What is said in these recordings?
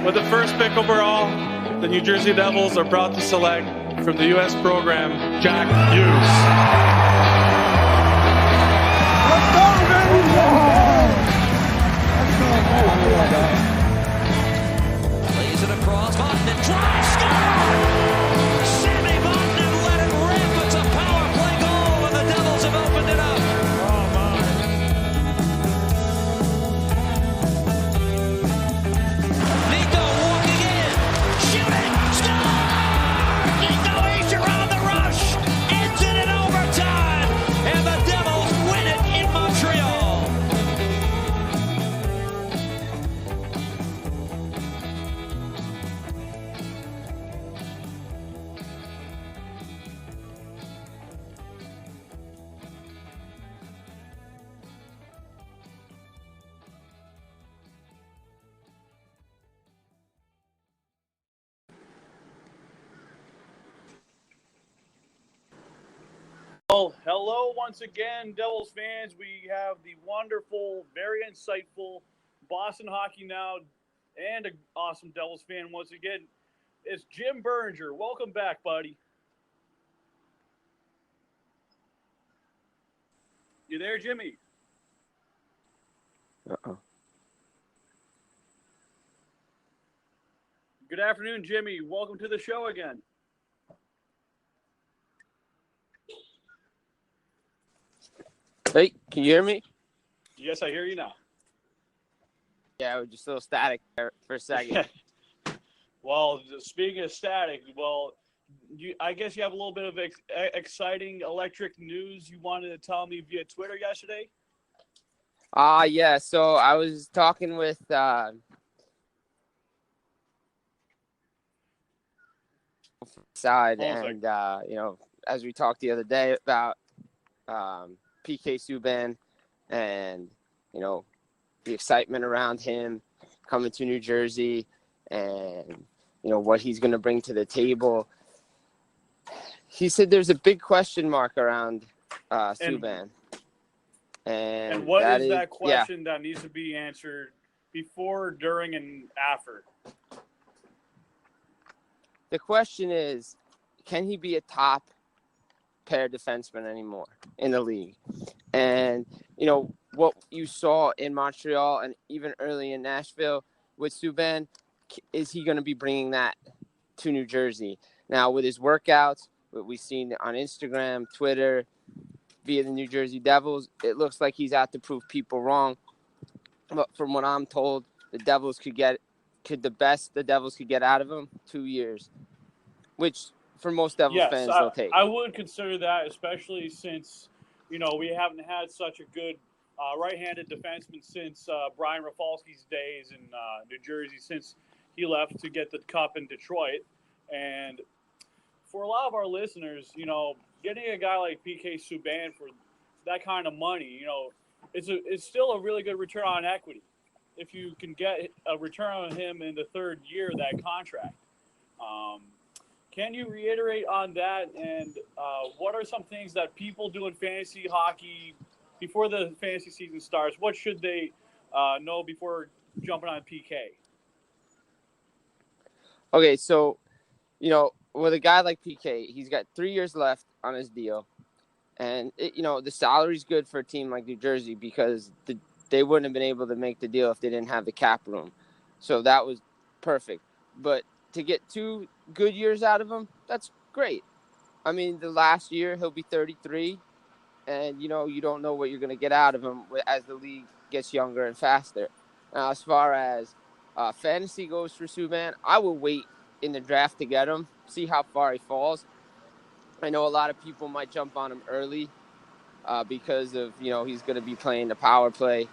With the first pick overall, the New Jersey Devils are proud to select from the U.S. program, Jack Hughes. Let's go, baby! Lays it across, Vatanen drives, score! Sammy Vatanen let it rip. It's a power play goal, and the Devils have opened it up. Nico walking in, shooting, score! Nico Hischier on the rush, ends it in overtime, and the Devils win it in Montreal. Well, hello once again, Devils fans. We have the wonderful, very insightful Boston Hockey Now and an awesome Devils fan once again. It's Jim Biringer. Welcome back, buddy. You there, Jimmy? Uh-oh. Good afternoon, Jimmy. Welcome to the show again. Hey, can you hear me? Yes, I hear you now. Yeah, it was just a little static there for a second. Well, speaking of static, I guess you have a little bit of exciting electric news you wanted to tell me via Twitter yesterday. Yeah, so I was talking with side, and as we talked the other day about PK Subban and the excitement around him coming to New Jersey, and what he's going to bring to the table. He said there's a big question mark around Subban. And what is that question that needs to be answered before, during, and after? The question is, can he be a top pair defenseman anymore in the league? And, what you saw in Montreal and even early in Nashville with Subban, is he going to be bringing that to New Jersey? Now, with his workouts, what we've seen on Instagram, Twitter, via the New Jersey Devils, it looks like he's out to prove people wrong. But from what I'm told, the Devils could get out of him 2 years, which for most Devils fans they'll take. I would consider that, especially since, we haven't had such a good right-handed defenseman since Brian Rafalski's days in New Jersey, since he left to get the cup in Detroit. And for a lot of our listeners, getting a guy like PK Subban for that kind of money, it's still a really good return on equity if you can get a return on him in the third year of that contract. Can you reiterate on that? And what are some things that people do in fantasy hockey before the fantasy season starts? What should they know before jumping on PK? Okay, so, with a guy like PK, he's got 3 years left on his deal. And, the salary's good for a team like New Jersey because they wouldn't have been able to make the deal if they didn't have the cap room. So that was perfect. But to get 2 good years out of him, that's great. I mean, the last year he'll be 33, and, you don't know what you're going to get out of him as the league gets younger and faster. Now, as far as fantasy goes for Subban, I will wait in the draft to get him, see how far he falls. I know a lot of people might jump on him early because of, he's going to be playing the power play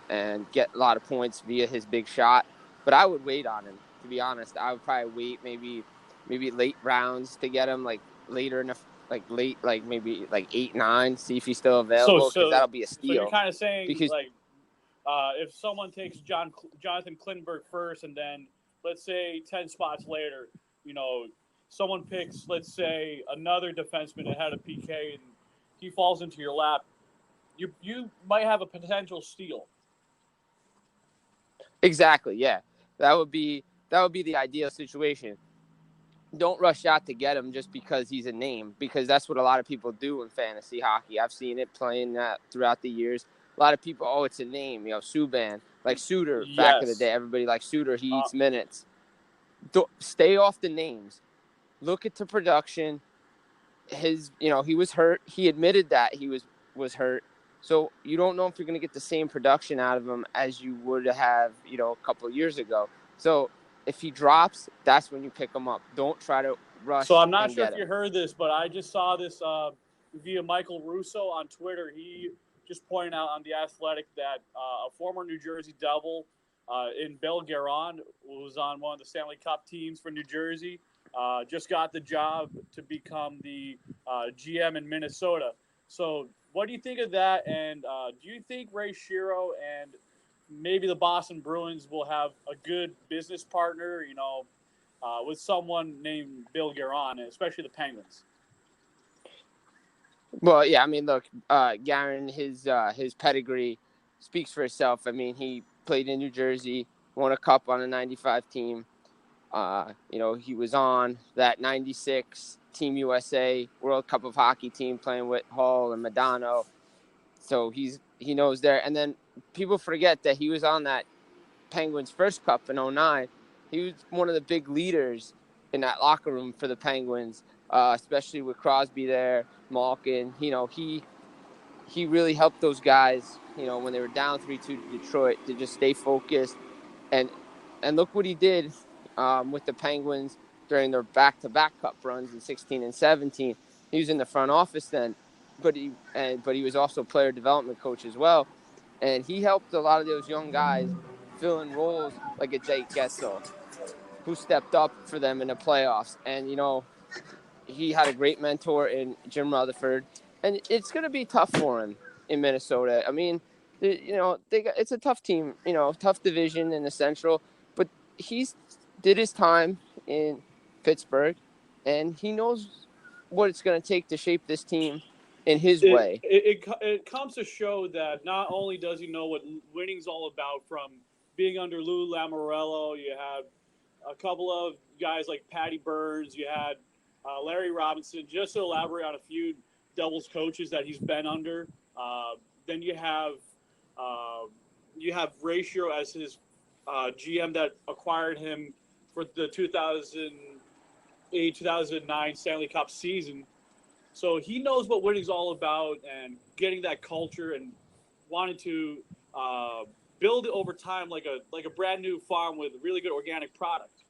and get a lot of points via his big shot. But I would wait on him, to be honest. I would probably wait maybe late rounds to get him, later enough, maybe 8, 9, see if he's still available, because that'll be a steal. So you're kind of saying, if someone takes Jonathan Klinberg first, and then, let's say, 10 spots later, someone picks, let's say, another defenseman ahead of PK, and he falls into your lap, you might have a potential steal. Exactly, yeah. That would be that would be the ideal situation. Don't rush out to get him just because he's a name, because that's what a lot of people do in fantasy hockey. I've seen it playing that throughout the years. A lot of people, oh, it's a name, Subban, like Suter back in the day. Yes. Everybody likes Suter. He eats minutes. Stay off the names. Look at the production. He was hurt. He admitted that he was hurt. So you don't know if you're going to get the same production out of him as you would have, a couple of years ago. So if he drops, that's when you pick him up. Don't try to rush. So I'm not and sure get if you him. heard this, but I just saw this via Michael Russo on Twitter. He just pointed out on The Athletic that a former New Jersey Devil in Biringer, who was on one of the Stanley Cup teams for New Jersey, just got the job to become the GM in Minnesota. So what do you think of that? And do you think Ray Shero and maybe the Boston Bruins will have a good business partner, with someone named Bill Guerin, especially the Penguins? Well, yeah, I mean, look, Guerin, his pedigree speaks for itself. I mean, he played in New Jersey, won a cup on a 95 team. He was on that 96 Team USA World Cup of Hockey team playing with Hall and Madonna. So he knows there. And then people forget that he was on that Penguins first cup in 2009. He was one of the big leaders in that locker room for the Penguins, especially with Crosby there, Malkin. He really helped those guys, when they were down 3-2 to Detroit, to just stay focused. And look what he did with the Penguins during their back-to-back cup runs in 16 and 17. He was in the front office then, but he was also player development coach as well. And he helped a lot of those young guys fill in roles like a Jake Getsel, who stepped up for them in the playoffs. And, he had a great mentor in Jim Rutherford. And it's going to be tough for him in Minnesota. I mean, it's a tough team, tough division in the Central. But he's did his time in Pittsburgh, and he knows what it's going to take to shape this team in his way. It comes to show that not only does he know what winning's all about from being under Lou Lamoriello, you had a couple of guys like Patty Burns, you had Larry Robinson, just to elaborate on a few Devils coaches that he's been under. Then you have Ray Shero as his GM that acquired him for the 2008-2009 Stanley Cup season. So he knows what winning's all about and getting that culture and wanting to build it over time like a brand new farm with really good organic product.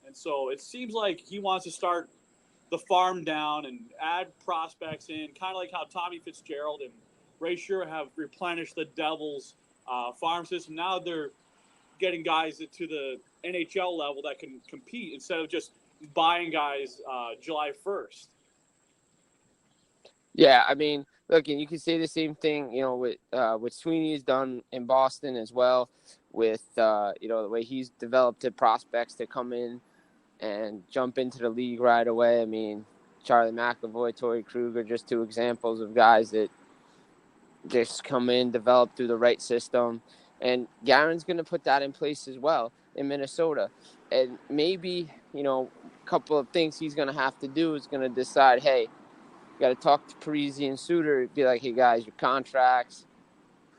And so it seems like he wants to start the farm down and add prospects in, kind of like how Tommy Fitzgerald and Ray Shero have replenished the Devils' farm system. Now they're getting guys to the NHL level that can compete instead of just buying guys July 1st. Yeah, I mean, look, and you can say the same thing, with what Sweeney has done in Boston as well, with the way he's developed the prospects to come in and jump into the league right away. I mean, Charlie McAvoy, Torrey Kruger, just two examples of guys that just come in, develop through the right system. And Guerin's going to put that in place as well in Minnesota. And maybe, a couple of things he's going to have to do is going to decide, hey, got to talk to Parisi and Suter, be like, hey, guys, your contracts,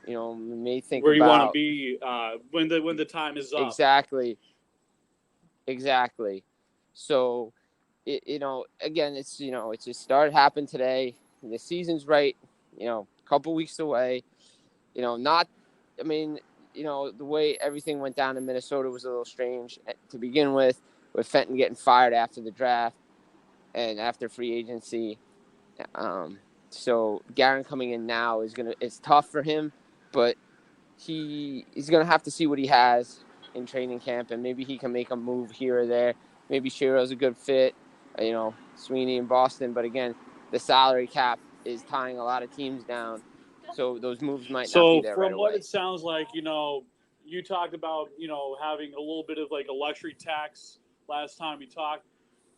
may think where you about want to be when the time is up. Exactly. So, again, it's just started happened today. The season's right, a couple weeks away. The way everything went down in Minnesota was a little strange to begin with Fenton getting fired after the draft and after free agency. So Guerin coming in now it's tough for him, but he's going to have to see what he has in training camp, and maybe he can make a move here or there. Maybe Shero's a good fit, Sweeney in Boston. But again, the salary cap is tying a lot of teams down, so those moves might not be there right away. So from what it sounds like, you talked about, having a little bit of like a luxury tax last time we talked.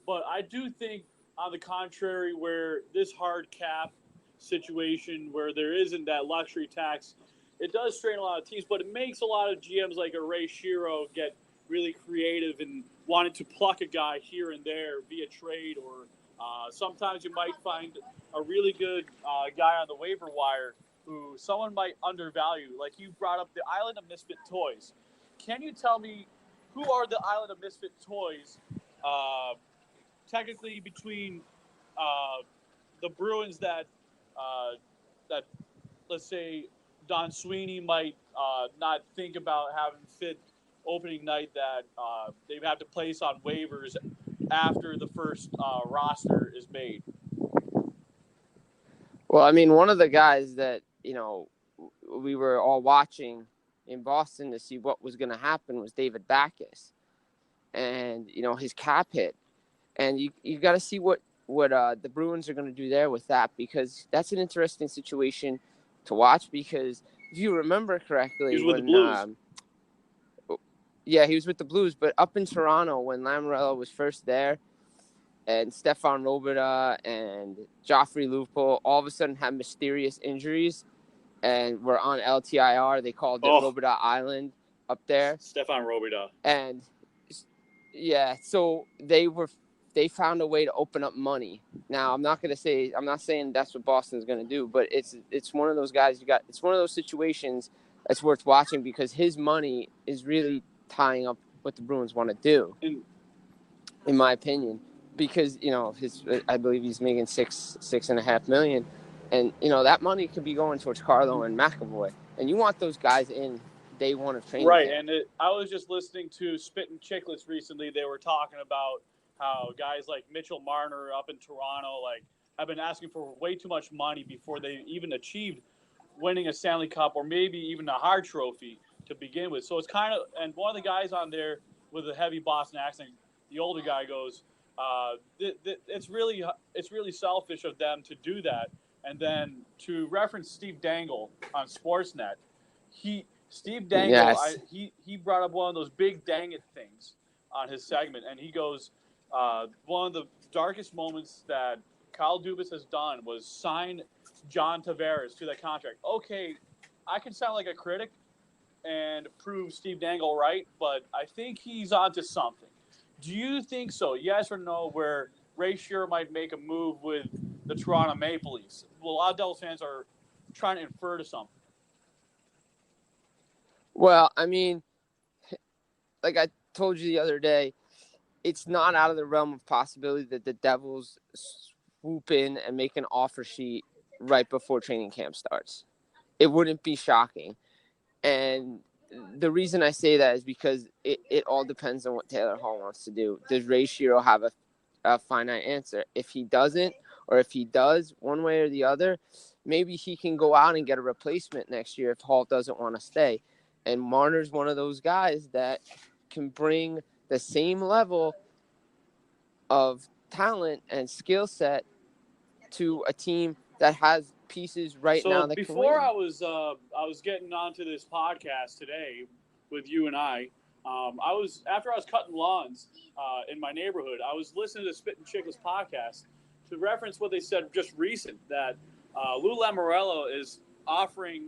But I do think, on the contrary, where this hard cap situation where there isn't that luxury tax, it does strain a lot of teams, but it makes a lot of GMs like a Ray Shero get really creative and wanted to pluck a guy here and there via trade, or sometimes you might find a really good guy on the waiver wire who someone might undervalue. Like you brought up the Island of Misfit Toys. Can you tell me who are the Island of Misfit Toys? Technically, between the Bruins that let's say Don Sweeney might not think about having fit opening night, that they have to place on waivers after the first roster is made. Well, I mean, one of the guys that, we were all watching in Boston to see what was going to happen was David Backes, and, his cap hit. And you got to see what the Bruins are going to do there with that, because that's an interesting situation to watch. Because if you remember correctly, he was with the Blues. Yeah, he was with the Blues. But up in Toronto, when Lamoriello was first there, and Stefan Robida and Joffrey Lupul all of a sudden had mysterious injuries and were on LTIR. They called it Robida Island up there. Stefan Robida. And yeah, so they found a way to open up money. Now, I'm not saying that's what Boston's going to do, but it's one of those guys it's one of those situations that's worth watching, because his money is really tying up what the Bruins want to do, in my opinion. Because, I believe he's making $6.5 million, and, that money could be going towards Carlo and McAvoy, and you want those guys in day one of training. Right, camp. and I was just listening to Spittin' Chicklets recently. They were talking about how guys like Mitchell Marner up in Toronto have been asking for way too much money before they even achieved winning a Stanley Cup or maybe even a Hart Trophy to begin with. So it's kind of, and one of the guys on there with a heavy Boston accent, the older guy goes, it's really selfish of them to do that. And then to reference Steve Dangle on Sportsnet, Steve Dangle, yes. he brought up one of those big dang it things on his segment, and he goes, one of the darkest moments that Kyle Dubas has done was sign John Tavares to that contract. Okay, I can sound like a critic and prove Steve Dangle right, but I think he's onto something. Do you think so? Yes or no? Where Ray Shero might make a move with the Toronto Maple Leafs? Well, a lot of Devils fans are trying to infer to something. Well, I mean, like I told you the other day, it's not out of the realm of possibility that the Devils swoop in and make an offer sheet right before training camp starts. It wouldn't be shocking. And the reason I say that is because it all depends on what Taylor Hall wants to do. Does Ray Shero have a finite answer? If he doesn't, or if he does, one way or the other, maybe he can go out and get a replacement next year if Hall doesn't want to stay. And Marner's one of those guys that can bring the same level of talent and skill set to a team that has pieces now that can win. Before I was getting onto this podcast today with you and I was cutting lawns in my neighborhood. I was listening to the Spittin' Chicklets podcast to reference what they said just recent, that Lou Lamoriello is offering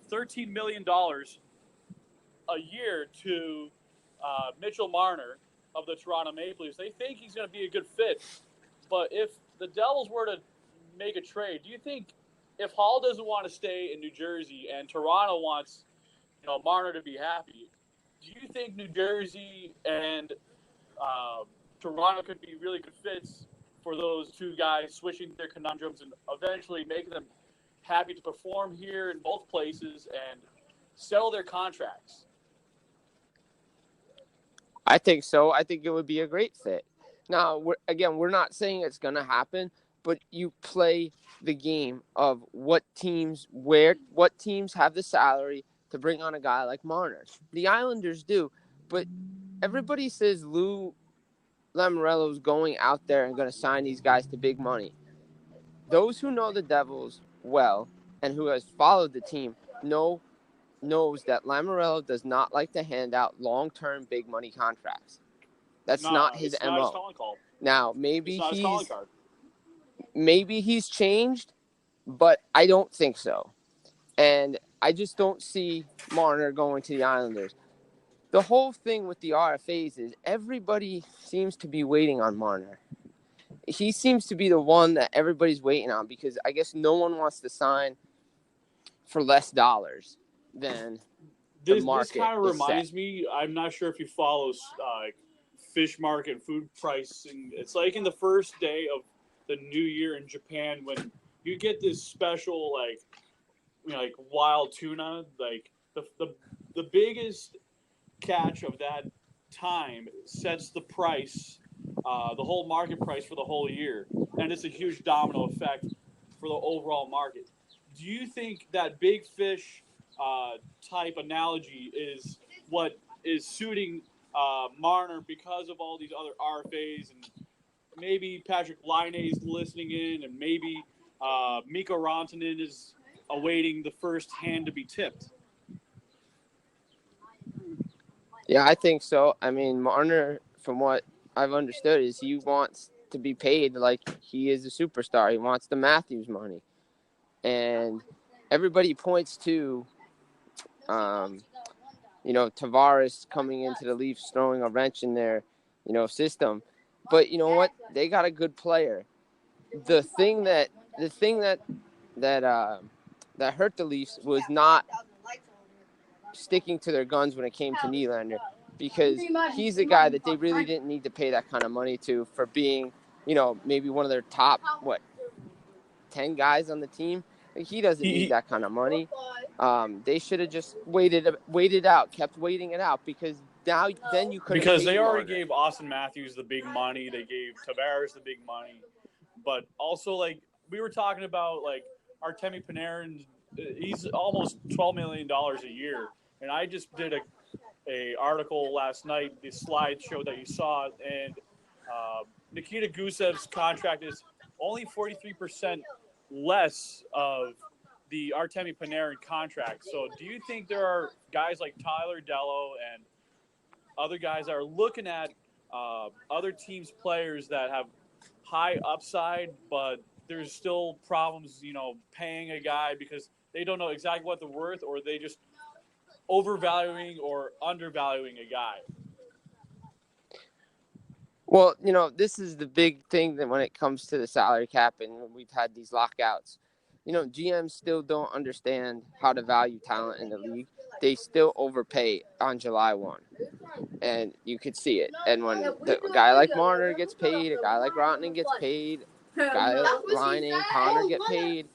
$13 million a year to Mitchell Marner of the Toronto Maple Leafs. They think he's going to be a good fit. But if the Devils were to make a trade, do you think if Hall doesn't want to stay in New Jersey and Toronto wants, Marner to be happy, do you think New Jersey and Toronto could be really good fits for those two guys, switching their conundrums and eventually making them happy to perform here in both places and settle their contracts? I think so. I think it would be a great fit. Now, we're not saying it's going to happen, but you play the game of what teams have the salary to bring on a guy like Marner. The Islanders do, but everybody says Lou Lamoriello is going out there and going to sign these guys to big money. Those who know the Devils well and who has followed the team knows that Lamoriello does not like to hand out long-term big money contracts. That's not his MO. Not his calling call. Now, maybe he's changed, but I don't think so. And I just don't see Marner going to the Islanders. the whole thing with the RFAs is everybody seems to be waiting on Marner. He seems to be the one that everybody's waiting on because I guess no one wants to sign for less dollars than the This market kind of is set. reminds me. I'm not sure if you follow fish market food pricing. It's like in the first day of the new year in Japan when you get this special like wild tuna. Like the biggest catch of that time sets the price, the whole market price for the whole year, and it's a huge domino effect for the overall market. Do you think that big fish type analogy is what is suiting Marner because of all these other RFAs and maybe Patrick Laine's listening in and maybe Mikko Rantanen is awaiting the first hand to be tipped? Yeah, I think so. I mean, Marner, from what I've understood, is he wants to be paid like he is a superstar. He wants the Matthews money. And everybody points to, Tavares coming into the Leafs, throwing a wrench in their, system. But you know what? They got a good player. The thing that that hurt the Leafs was not sticking to their guns when it came to Nylander, because he's a guy that they really didn't need to pay that kind of money to for being, maybe one of their top 10 guys on the team. He doesn't need that kind of money. They should have just waited out, kept waiting it out, because then you could have Because paid they already Marner. gave Austin Matthews the big money. They gave Tavares the big money. But also, like, we were talking about, like, Artemi Panarin, he's almost $12 million a year. And I just did a article last night, the slideshow that you saw, and Nikita Gusev's contract is only 43% less of the Artemi Panarin contract. So do you think there are guys like Tyler Dello and other guys that are looking at other teams' players that have high upside, but there's still problems, paying a guy because they don't know exactly what they're worth, or they just overvaluing or undervaluing a guy? Well, this is the big thing that when it comes to the salary cap and we've had these lockouts, GMs still don't understand how to value talent in the league. They still overpay on July 1. And you could see it. And when a guy like Marner gets paid, a guy like Rantanen gets paid, a guy like Laine, Connor get paid,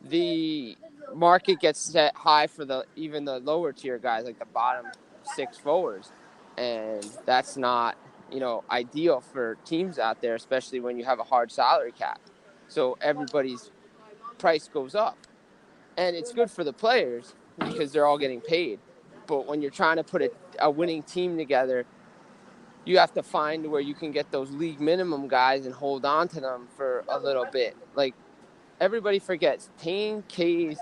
the market gets set high for even the lower tier guys, like the bottom 6 forwards. And that's not, ideal for teams out there, especially when you have a hard salary cap. So everybody's price goes up. And it's good for the players because they're all getting paid. But when you're trying to put a winning team together, you have to find where you can get those league minimum guys and hold on to them for a little bit. Like, everybody forgets, Tane, Kays,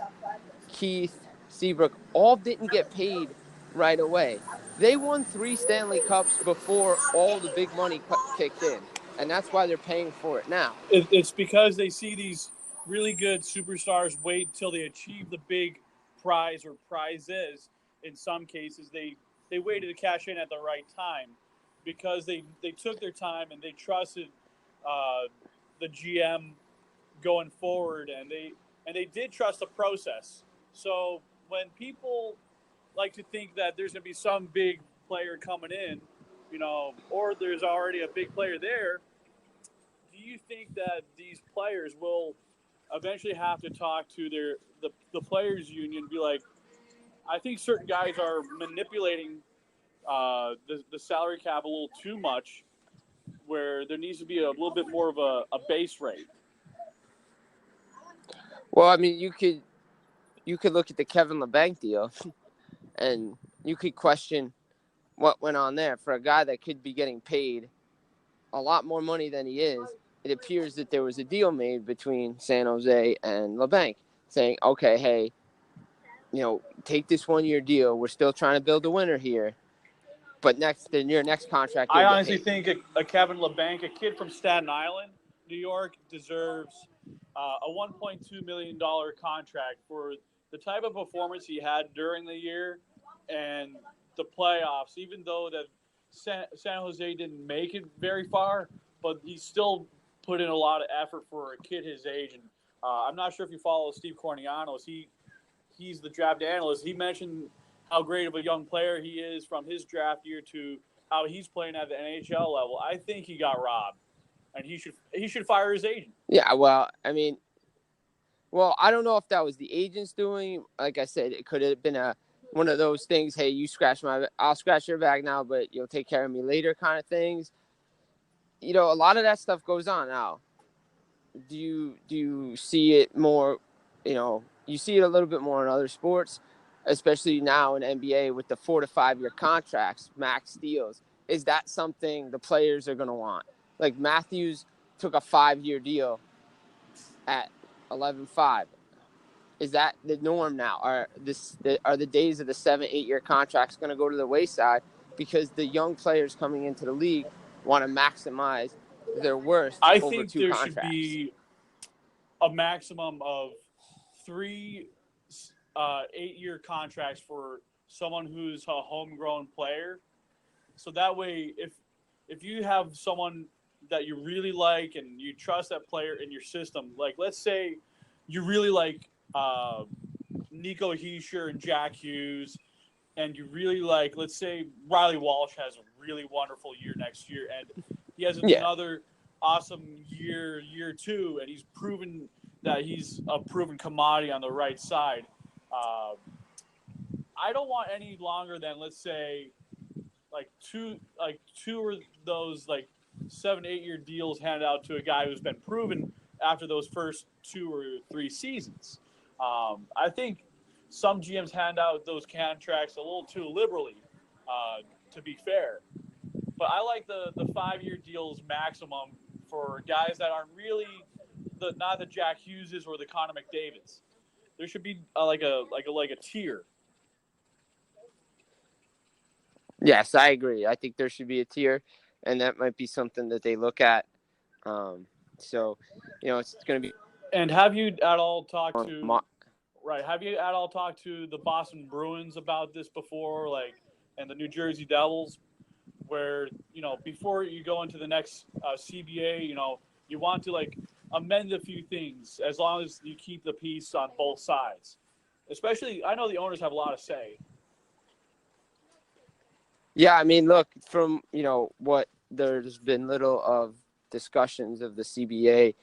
Keith, Seabrook all didn't get paid right away. They won 3 Stanley Cups before all the big money kicked in, and that's why they're paying for it now. It's because they see these really good superstars wait till they achieve the big prize or prizes. In some cases, they waited to cash in at the right time because they took their time and they trusted the GM going forward, and they did trust the process. So when people like to think that there's going to be some big player coming in, or there's already a big player there, do you think that these players will eventually have to talk to the players union and be like, I think certain guys are manipulating the salary cap a little too much, where there needs to be a little bit more of a base rate? Well, I mean, you could look at the Kevin LeBanc deal, and you could question what went on there. For a guy that could be getting paid a lot more money than he is, it appears that there was a deal made between San Jose and LeBanc saying, okay, hey, take this 1-year deal. We're still trying to build a winner here. But in your next contract, I honestly think a Kevin LeBanc, a kid from Staten Island, New York, deserves a $1.2 million contract for the type of performance he had during the year and the playoffs, even though that San Jose didn't make it very far, but he still put in a lot of effort for a kid his age. And I'm not sure if you follow Steve Cornianos. He's the draft analyst. He mentioned how great of a young player he is from his draft year to how he's playing at the NHL level. I think he got robbed, and he should fire his agent. Yeah, well, I mean, I don't know if that was the agent's doing. Like I said, it could have been one of those things. Hey, I'll scratch your back now, but you'll take care of me later, kind of things. A lot of that stuff goes on now. Do you see it more? You see it a little bit more in other sports, especially now in NBA with the 4 to 5 year contracts, max deals. Is that something the players are going to want? Like Matthews took a 5-year deal at 11.5. Is that the norm now? Are the days of the 7-8 year contracts going to go to the wayside because the young players coming into the league want to maximize their worth I over think 2 there contracts? should be a maximum of 3 8-year contracts for someone who's a homegrown player. So that way, if you have someone that you really like and you trust that player in your system, like let's say you really like Nico Heischer and Jack Hughes, and you really like, let's say Riley Walsh has a really wonderful year next year, and he has another awesome year 2, and he's proven that he's a proven commodity on the right side. I don't want any longer than, let's say, two of those 7-8 year deals handed out to a guy who's been proven after those first 2 or 3 seasons. I think some GMs hand out those contracts a little too liberally, to be fair. But I like the 5-year deals maximum for guys that aren't really not the Jack Hugheses or the Connor McDavids. There should be like a tier. Yes, I agree. I think there should be a tier, and that might be something that they look at. So, it's going to be. And have you at all talked to Have you at all talked to the Boston Bruins about this before, and the New Jersey Devils, where before you go into the next CBA, you want to amend a few things as long as you keep the peace on both sides. Especially, I know the owners have a lot of say. Yeah, I mean, look, from, what there's been little of discussions of the CBA,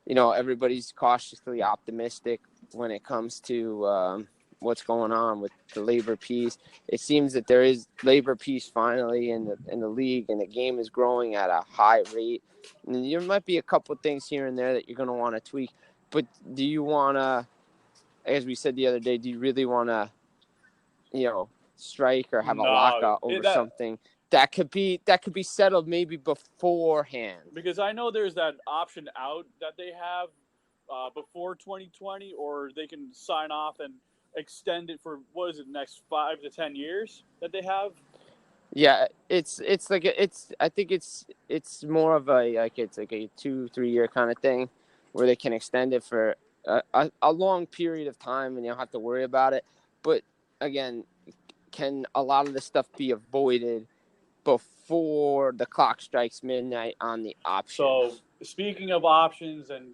everybody's cautiously optimistic when it comes to what's going on with the labor peace. It seems that there is labor peace finally in the league, and the game is growing at a high rate. And there might be a couple of things here and there that you're going to want to tweak. But do you want to, as we said the other day, do you really want to, strike or have a lockout over something that could be settled maybe beforehand? Because I know there's that option out that they have before 2020, or they can sign off and extend it for next 5 to 10 years that they have. Yeah, I think it's more of it's like a 2-3 year kind of thing where they can extend it for a long period of time and you don't have to worry about it. But again, can a lot of this stuff be avoided before the clock strikes midnight on the options? So speaking of options, and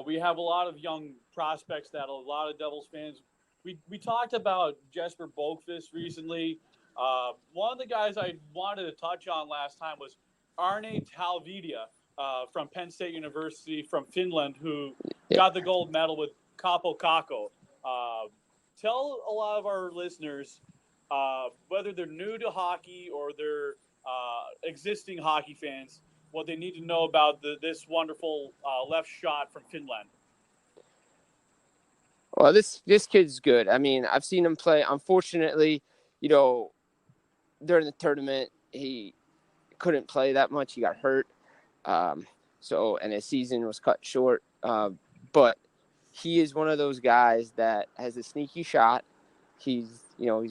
we have a lot of young prospects that a lot of Devils fans. We talked about Jesper Boqvist recently. One of the guys I wanted to touch on last time was Arne Talvidia from Penn State University from Finland, who got the gold medal with Capo Caco. Tell a lot of our listeners, whether they're new to hockey or they're existing hockey fans, what they need to know about this wonderful left shot from Finland. Well, this kid's good. I mean, I've seen him play. Unfortunately, during the tournament, he couldn't play that much. He got hurt. And his season was cut short. But he is one of those guys that has a sneaky shot. He's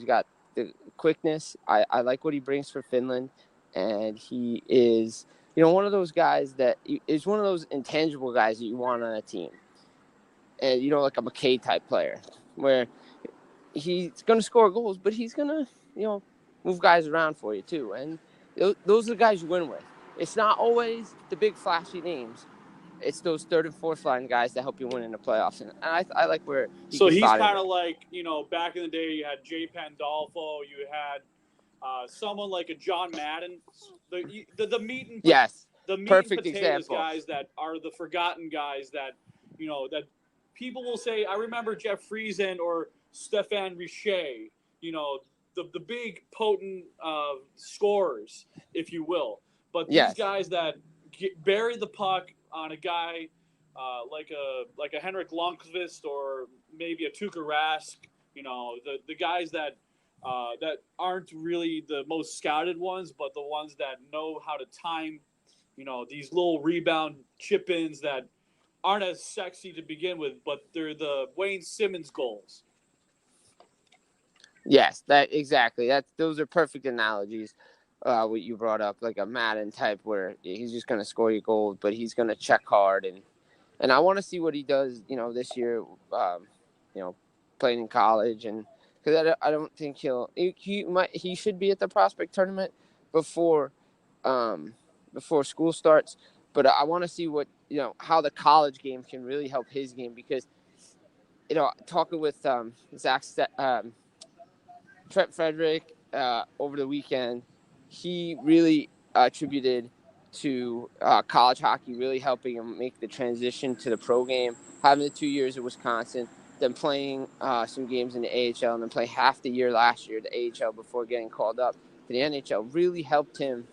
got the quickness. I like what he brings for Finland. And he is, one of those guys that is one of those intangible guys that you want on a team. And, like a McKay type player where he's going to score goals, but he's going to, move guys around for you too. And those are the guys you win with. It's not always the big flashy names. It's those third and fourth line guys that help you win in the playoffs. And I like where he So can he's slot in kind there. of like, back in the day, you had Jay Pandolfo, you had someone like a John Madden, the meat and Yes, the meat and perfect potatoes example. guys that are the forgotten guys that that people will say. I remember Jeff Friesen or Stefan Richer, the big potent scorers, if you will. But these Yes. guys that bury the puck on a guy like a Henrik Lundqvist or maybe a Tuukka Rask, the guys that aren't really the most scouted ones, but the ones that know how to time, these little rebound chip-ins that aren't as sexy to begin with, but they're the Wayne Simmons goals. Yes, exactly. Those are perfect analogies. What you brought up, like a Madden type, where he's just going to score you goals, but he's going to check hard, and I want to see what he does. This year, playing in college, and because I don't think he should be at the prospect tournament before before school starts, but I want to see what how the college game can really help his game because talking with Zach. Trent Frederick over the weekend, he really attributed to college hockey really helping him make the transition to the pro game, having the 2 years at Wisconsin, then playing some games in the AHL, and then play half the year last year, the AHL, before getting called up to the NHL, really helped him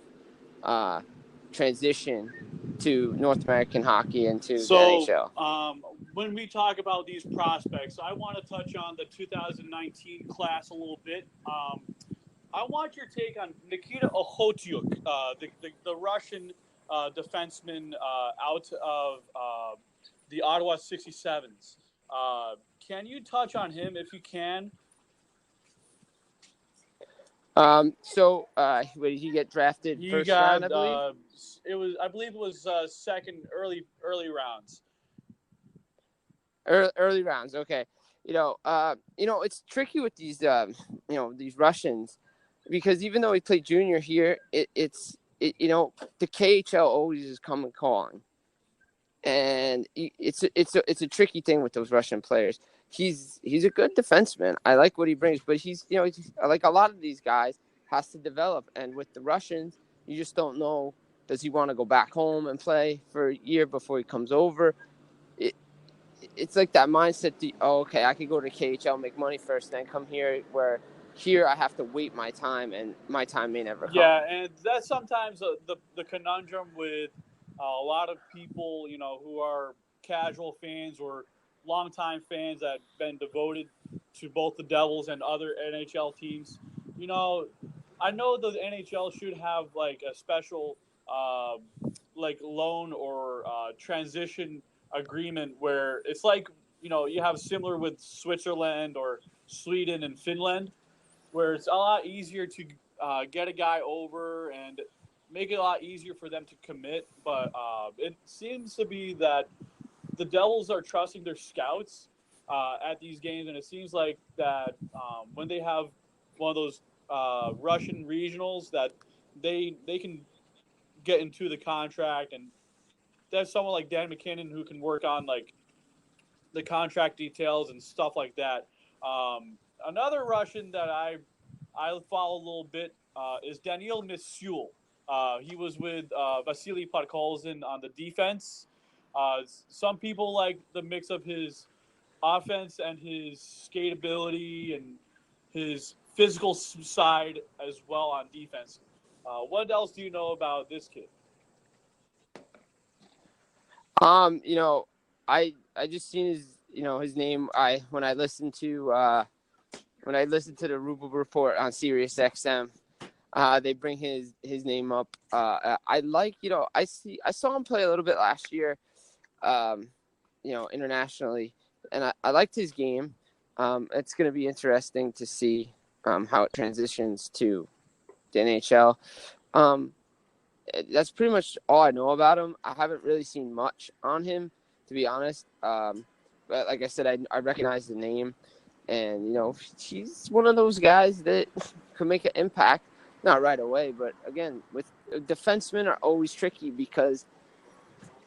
transition to North American hockey and to the NHL. When we talk about these prospects, I want to touch on the 2019 class a little bit. I want your take on Nikita Okhotyuk, the Russian defenseman out of the Ottawa 67s. Can you touch on him if you can? Where did he get drafted? He First got round, I believe. I believe it was second, early rounds. Early rounds, okay. It's tricky with these, these Russians, because even though he played junior here, the KHL always is coming calling, and it's a tricky thing with those Russian players. He's a good defenseman. I like what he brings, but he's like a lot of these guys has to develop, and with the Russians, you just don't know. Does he want to go back home and play for a year before he comes over? It's like that mindset. Okay, I could go to KHL, make money first, then come here. Where here I have to wait my time, and my time may never come. Yeah, and that's sometimes the conundrum with a lot of people, who are casual fans or longtime fans that have been devoted to both the Devils and other NHL teams. I know the NHL should have like a special like loan or transition agreement where it's like you have similar with Switzerland or Sweden and Finland, where it's a lot easier to get a guy over and make it a lot easier for them to commit. But it seems to be that the Devils are trusting their scouts at these games, and it seems like that when they have one of those Russian regionals, that they can get into the contract, and there's someone like Dan McKinnon who can work on like the contract details and stuff like that. Another Russian that I follow a little bit is Daniil Misyul. He was with Vasily Podkolzin on the defense. Some people like the mix of his offense and his skateability and his physical side as well on defense. What else do you know about this kid? I just seen his name. When I listened to the Ruble Report on Sirius XM, they bring his name up. I saw him play a little bit last year, internationally, and I liked his game. It's going to be interesting to see how it transitions to the NHL. That's pretty much all I know about him. I haven't really seen much on him, to be honest. But like I said, I recognize the name. And, he's one of those guys that could make an impact, not right away, but again, with defensemen are always tricky because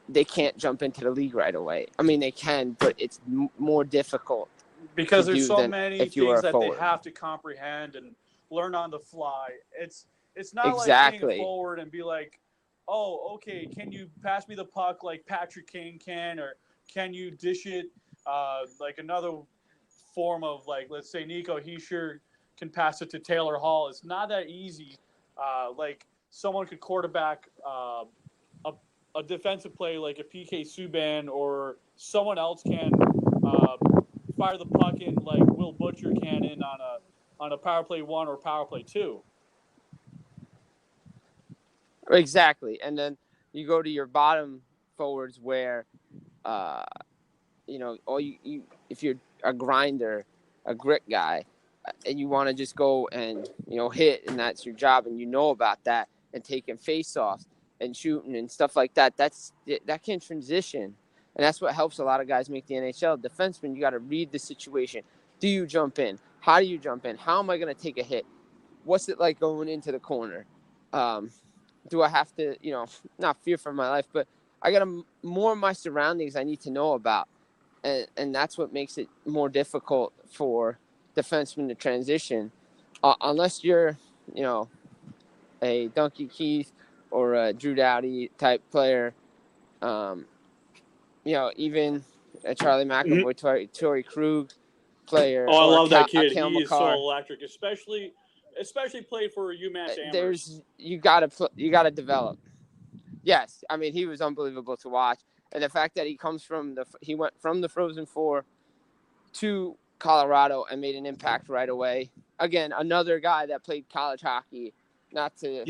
they can't jump into the league right away. I mean, they can, but it's more difficult because to there's do so than many if you were things a that they forward. have to comprehend and learn on the fly. It's not like being a Exactly. forward and be like, oh, okay, can you pass me the puck like Patrick Kane can, or can you dish it like another form of, like, let's say Nico Heischer can pass it to Taylor Hall. It's not that easy. Like someone could quarterback a defensive play like a PK Subban, or someone else can uh, fire the puck in like Will Butcher can in on a power play 1 or power play 2. Exactly. And then you go to your bottom forwards where, uh, all you if you're a grinder, a grit guy, and you want to just go and, hit, and that's your job, and about that, and taking face-offs and shooting and stuff like that, that can transition. And that's what helps a lot of guys make the NHL. Defenseman, you got to read the situation. Do you jump in? How do you jump in? How am I going to take a hit? What's it like going into the corner? Do I have to, not fear for my life, but I got more of my surroundings I need to know about. And that's what makes it more difficult for defensemen to transition. Unless you're, a Donkey Keith or a Drew Doughty type player, even a Charlie McAvoy, Torrey Krug player, Oh, I or love that kid. Cale He is so Makar. electric, especially played for UMass Amherst. You gotta develop. Yes, I mean, he was unbelievable to watch, and the fact that he went from the Frozen Four to Colorado and made an impact right away. Again, another guy that played college hockey. Not to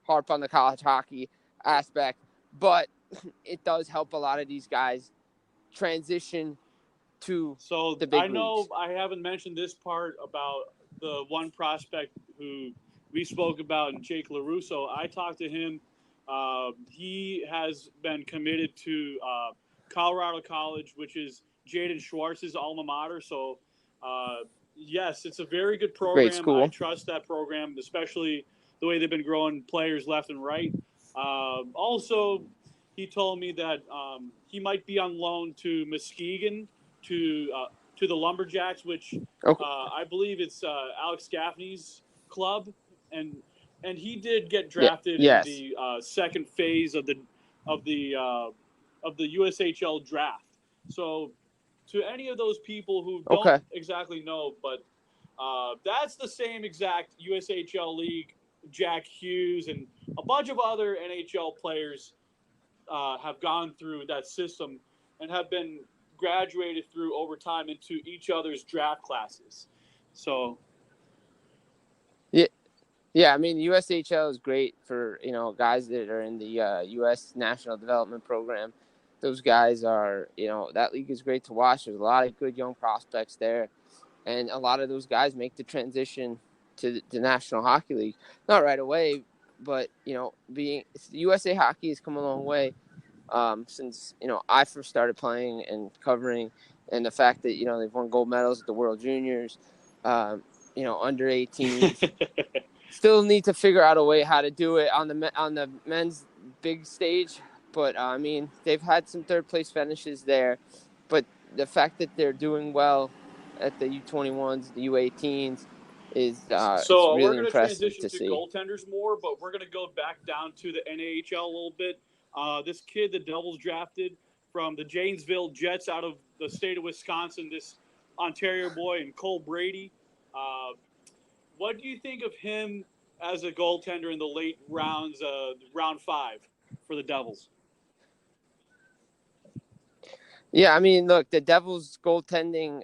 harp on the college hockey aspect, but it does help a lot of these guys transition to the big I know leagues. I haven't mentioned this part about the one prospect who we spoke about, Jake LaRusso. I talked to him. He has been committed to Colorado College, which is Jaden Schwartz's alma mater. So, yes, it's a very good program. Great school. I trust that program, especially the way they've been growing players left and right. Also, he told me that he might be on loan to Muskegon, to the Lumberjacks, which I believe it's Alex Gaffney's club, and he did get drafted in the second phase of the USHL draft. So, to any of those people who don't exactly know, but that's the same exact USHL league Jack Hughes and a bunch of other NHL players have gone through that system and have been graduated through over time into each other's draft classes. So, yeah, I mean, USHL is great for, guys that are in the U.S. National Development Program. Those guys are, that league is great to watch. There's a lot of good young prospects there. And a lot of those guys make the transition to the National Hockey League. Not right away, but, USA Hockey has come a long way since, I first started playing and covering. And the fact that, they've won gold medals at the World Juniors, under 18. Still need to figure out a way how to do it on the men's big stage. But, I mean, they've had some third-place finishes there. But the fact that they're doing well at the U21s, the U18s, is it's really we're going to impressive transition to to see. goaltenders more, but we're going to go back down to the NAHL a little bit. This kid the Devils drafted from the Janesville Jets out of the state of Wisconsin, this Ontario boy, and Cole Brady. What do you think of him as a goaltender in the late rounds, round 5 for the Devils? Yeah, I mean, look, the Devils' goaltending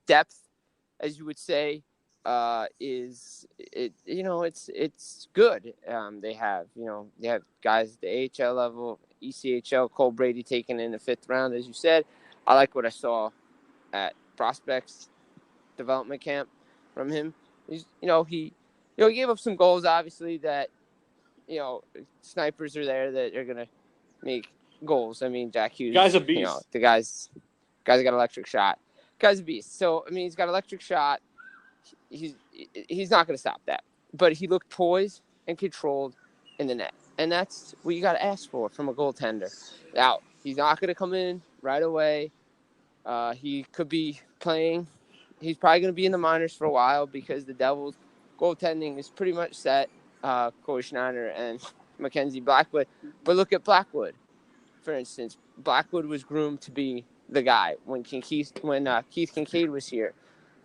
depth, as you would say, is it's good. They have guys at the AHL level, ECHL. Cole Brady taken in the 5th round, as you said. I like what I saw at Prospects development camp from him. He gave up some goals, obviously, that snipers are there that are gonna make goals. I mean, Jack Hughes, Guy's a beast. the guy's got an electric shot. Guy's a beast. So, I mean, he's got electric shot. He's not going to stop that. But he looked poised and controlled in the net. And that's what you got to ask for from a goaltender. Now, he's not going to come in right away. He could be playing. He's probably going to be in the minors for a while because the Devils' goaltending is pretty much set. Corey Schneider and Mackenzie Blackwood. But look at Blackwood, for instance. Blackwood was groomed to be the guy when Keith Kincaid was here.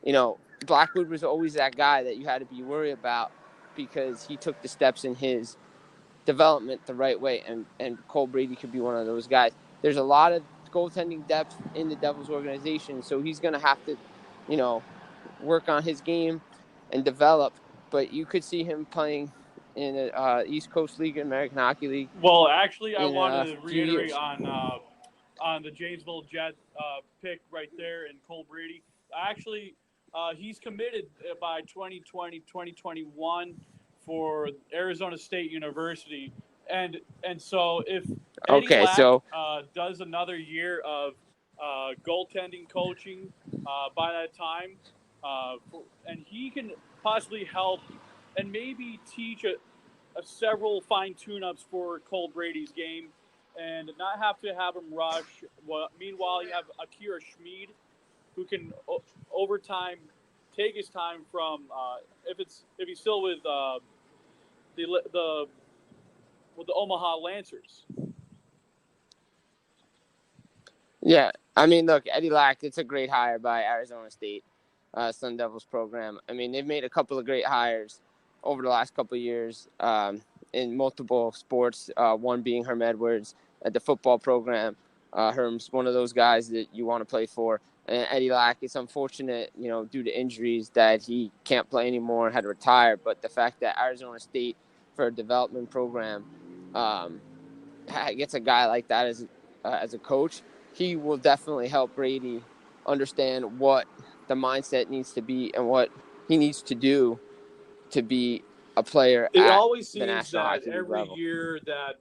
You know, Blackwood was always that guy that you had to be worried about because he took the steps in his development the right way, and Cole Brady could be one of those guys. There's a lot of goaltending depth in the Devils organization, so he's going to have to, you know, work on his game and develop. But you could see him playing in a East Coast League, American Hockey League. Well, actually, I in wanted a to few reiterate years. on the Janesville Jet pick right there and Cole Brady. Actually, he's committed by 2020, 2021 for Arizona State University. And so if Eddie Okay, Lack so does another year of goaltending coaching by that time, and he can possibly help and maybe teach several fine tune-ups for Cole Brady's game and not have to have him rush. Well, meanwhile, you have Akira Schmid, who can over time take his time from if he's still with the Omaha Lancers. yeah, I mean, look, Eddie Lack, it's a great hire by Arizona State Sun Devils program. I mean, they've made a couple of great hires over the last couple of years in multiple sports, one being Herm Edwards at the football program. Herm's one of those guys that you want to play for. And Eddie Lack, it's unfortunate, you know, due to injuries that he can't play anymore, had to retire. But the fact that Arizona State, for a development program, gets a guy like that as a coach, he will definitely help Brady understand what the mindset needs to be and what he needs to do to be a player It at always the seems National that Hockey League every level. year that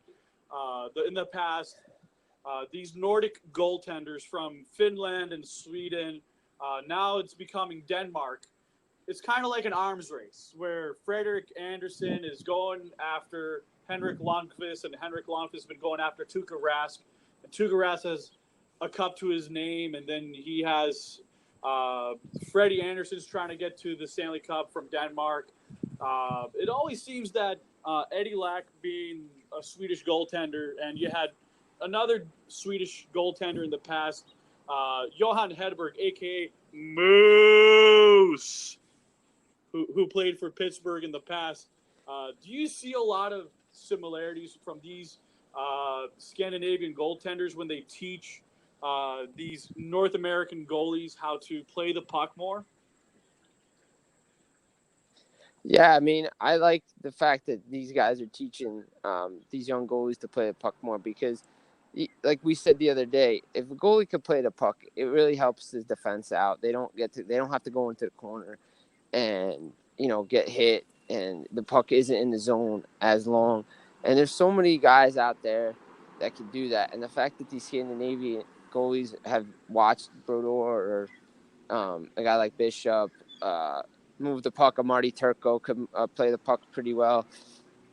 in the past, these Nordic goaltenders from Finland and Sweden, now it's becoming Denmark. It's kind of like an arms race where Frederik Andersen is going after Henrik Lundqvist, and Henrik Lundqvist has been going after Tuukka Rask. And Tuukka Rask has a cup to his name, and then he has Freddie Andersen's trying to get to the Stanley Cup from Denmark. It always seems that Eddie Lack being a Swedish goaltender, and you had another Swedish goaltender in the past, Johan Hedberg, a.k.a. Moose, who played for Pittsburgh in the past. Do you see a lot of similarities from these Scandinavian goaltenders when they teach these North American goalies how to play the puck more? Yeah, I mean, I like the fact that these guys are teaching these young goalies to play the puck more because, like we said the other day, if a goalie could play the puck, it really helps his defense out. They don't have to go into the corner and, you know, get hit, and the puck isn't in the zone as long. And there's so many guys out there that can do that. And the fact that these Scandinavian goalies have watched Brodeur or a guy like Bishop move the puck, Marty Turco could play the puck pretty well.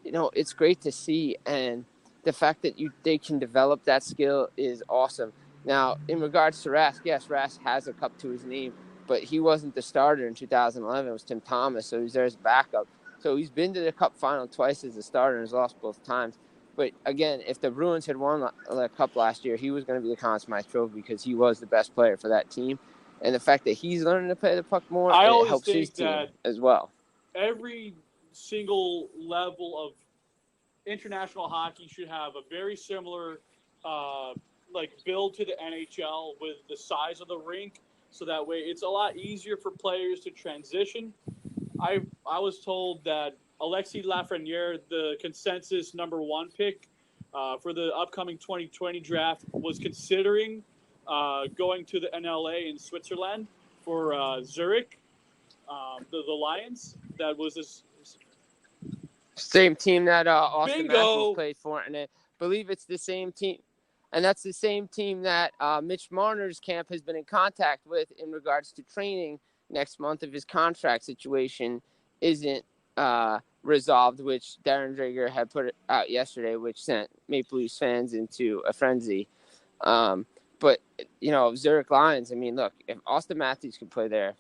You know, it's great to see. And the fact that they can develop that skill is awesome. Now, in regards to Rask, yes, Rask has a cup to his name, but he wasn't the starter in 2011. It was Tim Thomas, so he's there as backup. So he's been to the Cup final twice as a starter and has lost both times. But again, if the Bruins had won the Cup last year, he was going to be the Conn Smythe Trophy because he was the best player for that team. And the fact that he's learning to play the puck more, I it always helps his think team that as well. every single level of international hockey should have a very similar build to the NHL with the size of the rink, so that way it's a lot easier for players to transition. I was told that Alexis Lafreniere, the consensus number one pick for the upcoming 2020 draft, was considering going to the NLA in Switzerland for Zurich, the Lions. That was this. Same team that Austin Bingo! Matthews played for, and I believe it's the same team. And that's the same team that Mitch Marner's camp has been in contact with in regards to training next month if his contract situation isn't resolved, which Darren Drager had put out yesterday, which sent Maple Leafs fans into a frenzy. But, Zurich Lions, I mean, look, if Austin Matthews can play there,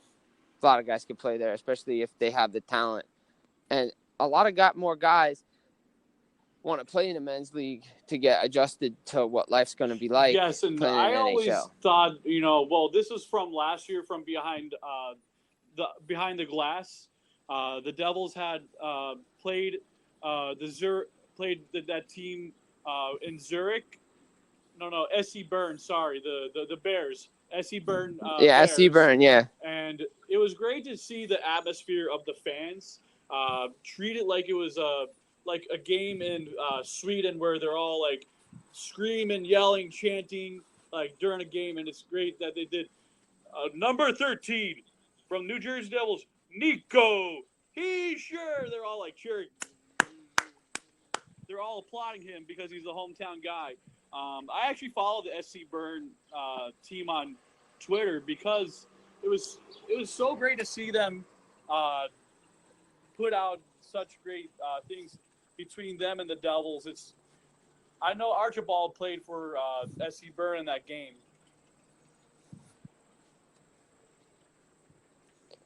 a lot of guys can play there, especially if they have the talent. And a lot of more guys want to play in the men's league to get adjusted to what life's going to be like. Yes, and playing I in always NHL. thought, this was from last year from behind the glass. The Devils had played that team in Zurich. No, SC Bern. Sorry, the Bears. SC Bern. SC Bern. Yeah. And it was great to see the atmosphere of the fans. Treat it like it was like a game in Sweden where they're all like screaming, yelling, chanting like during a game, and it's great that they did. Number 13 from New Jersey Devils, Nico. He sure. They're all like cheering. They're all applauding him because he's the hometown guy. I actually followed the SC Bern team on Twitter because it was so great to see them put out such great things between them and the Devils. I know Archibald played for SC Bern in that game.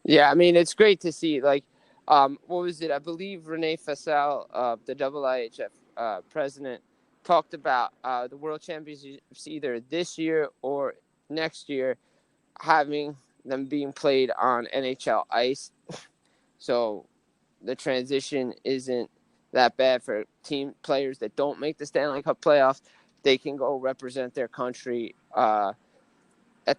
Yeah, I mean, it's great to see. Like, what was it? I believe Renee Fassel, the IIHF president, talked about the World Championships either this year or next year having them being played on NHL ice. So the transition isn't that bad for team players that don't make the Stanley Cup playoffs. They can go represent their country at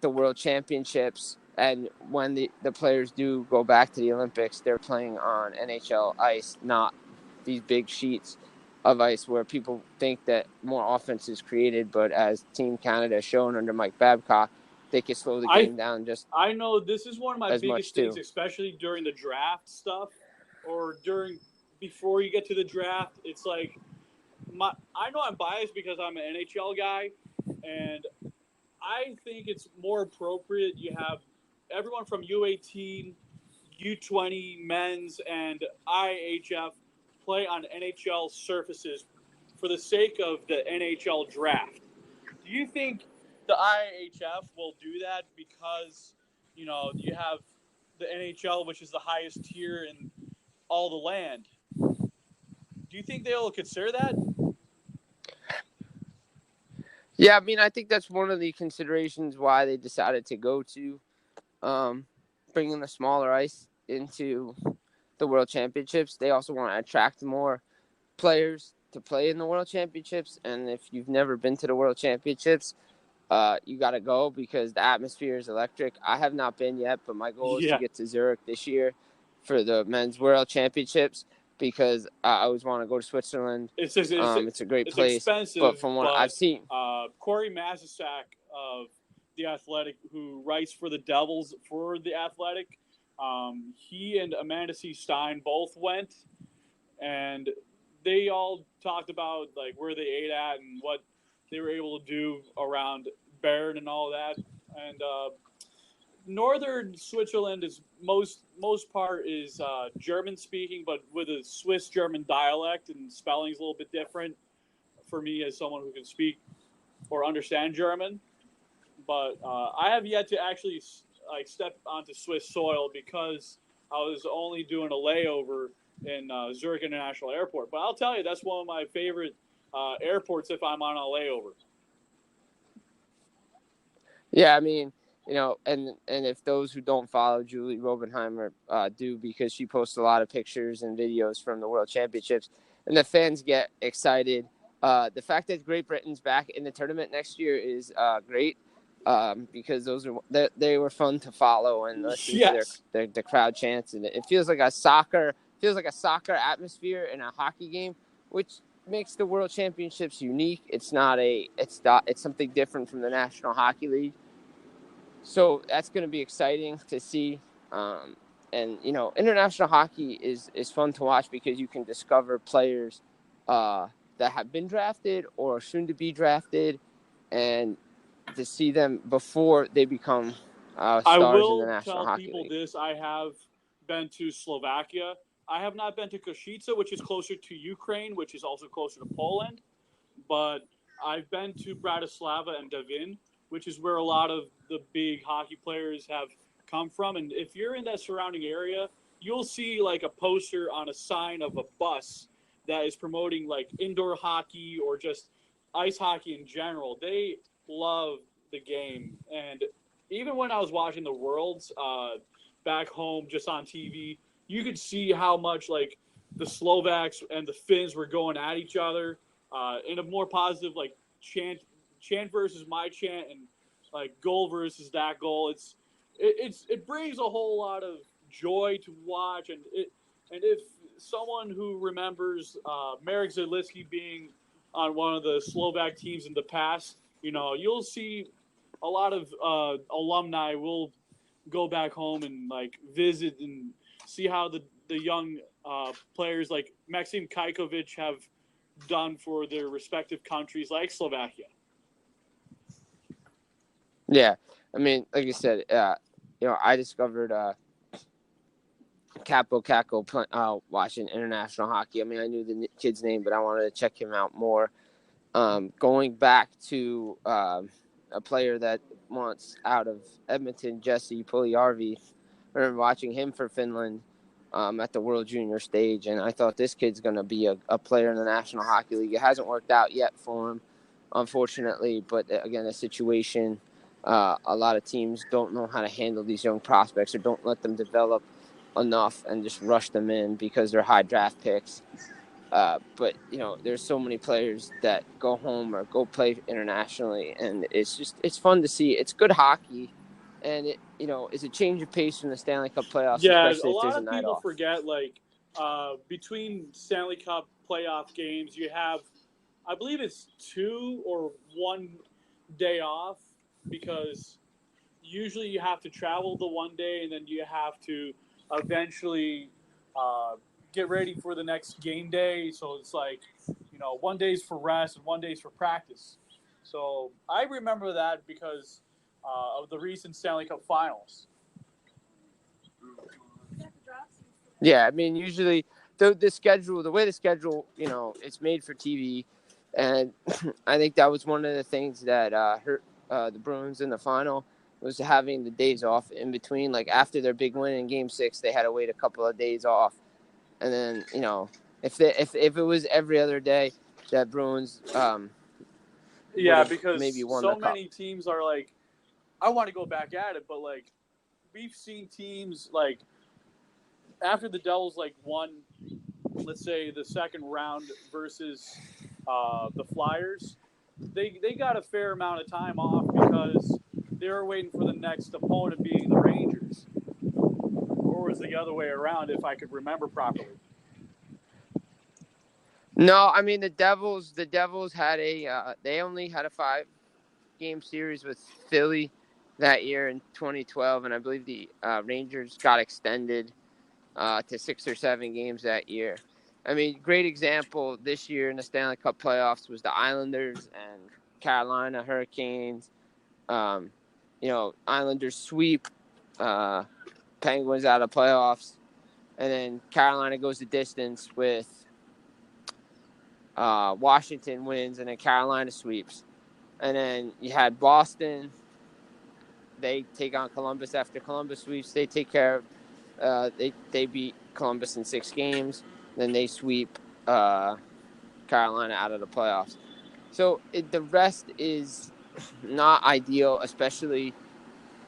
the World Championships. And when the players do go back to the Olympics, they're playing on NHL ice, not these big sheets of ice where people think that more offense is created. But as Team Canada has shown under Mike Babcock, they can slow the game down just I know this is one of my biggest things, too. especially during the draft stuff or before you get to the draft. It's like I know I'm biased because I'm an NHL guy, and I think it's more appropriate you have everyone from U18, U20, men's, and IHF play on NHL surfaces for the sake of the NHL draft. Do you think the IHF will do that because, you have the NHL, which is the highest tier in all the land? Do you think they'll consider that? Yeah, I mean, I think that's one of the considerations why they decided to go to bringing the smaller ice into the World Championships. They also want to attract more players to play in the World Championships. And if you've never been to the World Championships, you got to go because the atmosphere is electric. I have not been yet, but my goal is to get to Zurich this year for the Men's World Championships because I always want to go to Switzerland. It's a great place. It's expensive, but from what I've seen. Corey Masisak of The Athletic, who writes for the Devils for The Athletic, he and Amanda C. Stein both went, and they all talked about like where they ate at and what they were able to do around Bern and all that. And northern Switzerland is most part is German speaking, but with a Swiss German dialect, and spelling is a little bit different for me as someone who can speak or understand German. But I have yet to actually step onto Swiss soil because I was only doing a layover in Zurich International Airport. But I'll tell you, that's one of my favorite airports if I'm on a layover. Yeah, I mean, and if those who don't follow Julie Robenheimer do, because she posts a lot of pictures and videos from the World Championships, and the fans get excited. The fact that Great Britain's back in the tournament next year is great because they were fun to follow and listen to the crowd chants, and it feels like a soccer atmosphere in a hockey game, which makes the World Championships unique. It's something different from the National Hockey League. So that's going to be exciting to see. And, international hockey is fun to watch because you can discover players that have been drafted or soon to be drafted. and to see them before they become I stars in the will National tell Hockey people League. this. I have been to Slovakia. I have not been to Košice, which is closer to Ukraine, which is also closer to Poland. But I've been to Bratislava and Devin, which is where a lot of the big hockey players have come from. And if you're in that surrounding area, you'll see like a poster on a sign of a bus that is promoting like indoor hockey or just ice hockey in general. They love the game. And even when I was watching the Worlds back home just on TV, you could see how much like the Slovaks and the Finns were going at each other in a more positive like chant versus my chant and like goal versus that goal. It brings a whole lot of joy to watch, and if someone who remembers Marek Zalitsky being on one of the Slovak teams in the past, you'll see a lot of alumni will go back home and like visit and see how the young players like Maxim Kajkovic have done for their respective countries, like Slovakia. Yeah, I mean, like you said, I discovered Capo Caco watching international hockey. I mean, I knew the kid's name, but I wanted to check him out more. Going back to a player that wants out of Edmonton, Jesse Puljujärvi. I remember watching him for Finland at the World Junior stage, and I thought this kid's going to be a player in the National Hockey League. It hasn't worked out yet for him, unfortunately, but again, a situation a lot of teams don't know how to handle these young prospects or don't let them develop enough and just rush them in because they're high draft picks. But there's so many players that go home or go play internationally, and it's fun to see. It's good hockey, and it's a change of pace from the Stanley Cup playoffs, Yeah, a especially if there's lot a of night people off. forget like between Stanley Cup playoff games, you have, I believe it's 2 or 1 day off because usually you have to travel the one day and then you have to eventually get ready for the next game day. So it's like, 1 day's for rest and 1 day's for practice. So I remember that because of the recent Stanley Cup finals. Yeah, I mean, usually the way the schedule, it's made for TV, and I think that was one of the things that hurt the Bruins in the final was having the days off in between. Like after their big win in Game 6, they had to wait a couple of days off, and then if it was every other day, that Bruins Yeah, maybe because won the so cup. many teams are like, I want to go back at it, but like we've seen teams like after the Devils like won, let's say the second round versus the Flyers, they got a fair amount of time off because they were waiting for the next opponent being the Rangers, or was the other way around if I could remember properly. No, I mean the Devils had they only had a 5-game series with Philly that year in 2012, and I believe the Rangers got extended to 6 or 7 games that year. I mean, great example this year in the Stanley Cup playoffs was the Islanders and Carolina Hurricanes. Islanders sweep Penguins out of playoffs, and then Carolina goes the distance with Washington wins, and then Carolina sweeps. And then you had Boston. They take on Columbus after Columbus sweeps. They take care of they beat Columbus in 6 games. Then they sweep Carolina out of the playoffs. So the rest is not ideal, especially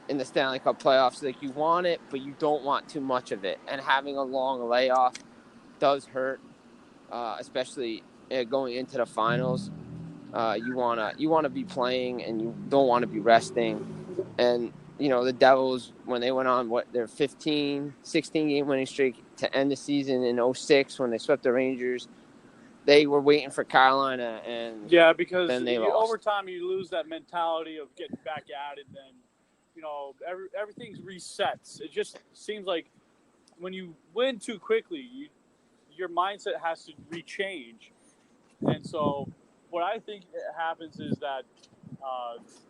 in the Stanley Cup playoffs. Like you want it, but you don't want too much of it. And having a long layoff does hurt, especially going into the finals. You wanna be playing, and you don't want to be resting. And the Devils, when they went on their 16 game winning streak to end the season in 2006 when they swept the Rangers, they were waiting for Carolina, and Yeah, because then they lost. over time you lose that mentality of getting back at it, and everything's resets. It just seems like when you win too quickly, your mindset has to rechange. And so what I think happens is that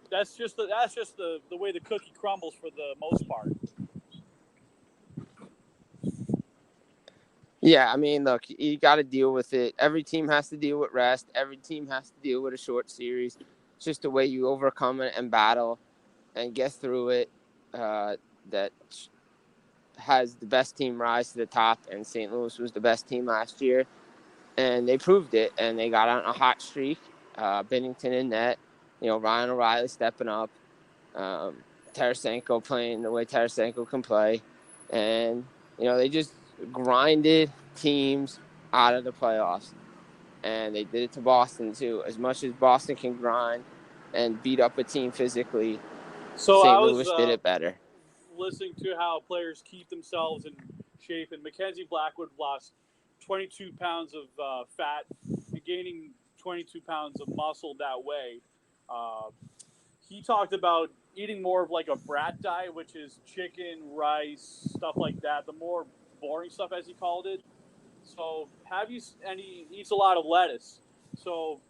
That's just the way the cookie crumbles for the most part. Yeah, I mean, look, you got to deal with it. Every team has to deal with rest. Every team has to deal with a short series. It's just the way you overcome it and battle and get through it. That has the best team rise to the top, and St. Louis was the best team last year, and they proved it. And they got on a hot streak. Binnington in net, Ryan O'Reilly stepping up, Tarasenko playing the way Tarasenko can play, and they just grinded teams out of the playoffs, and they did it to Boston too. As much as Boston can grind and beat up a team physically, So I St. was Louis did it better. listening to how players keep themselves in shape, and Mackenzie Blackwood lost 22 pounds of fat and gaining 22 pounds of muscle that way. Uh, he talked about eating more of like a brat diet, which is chicken, rice, stuff like that. The more boring stuff, as he called it. So, and he eats a lot of lettuce. So,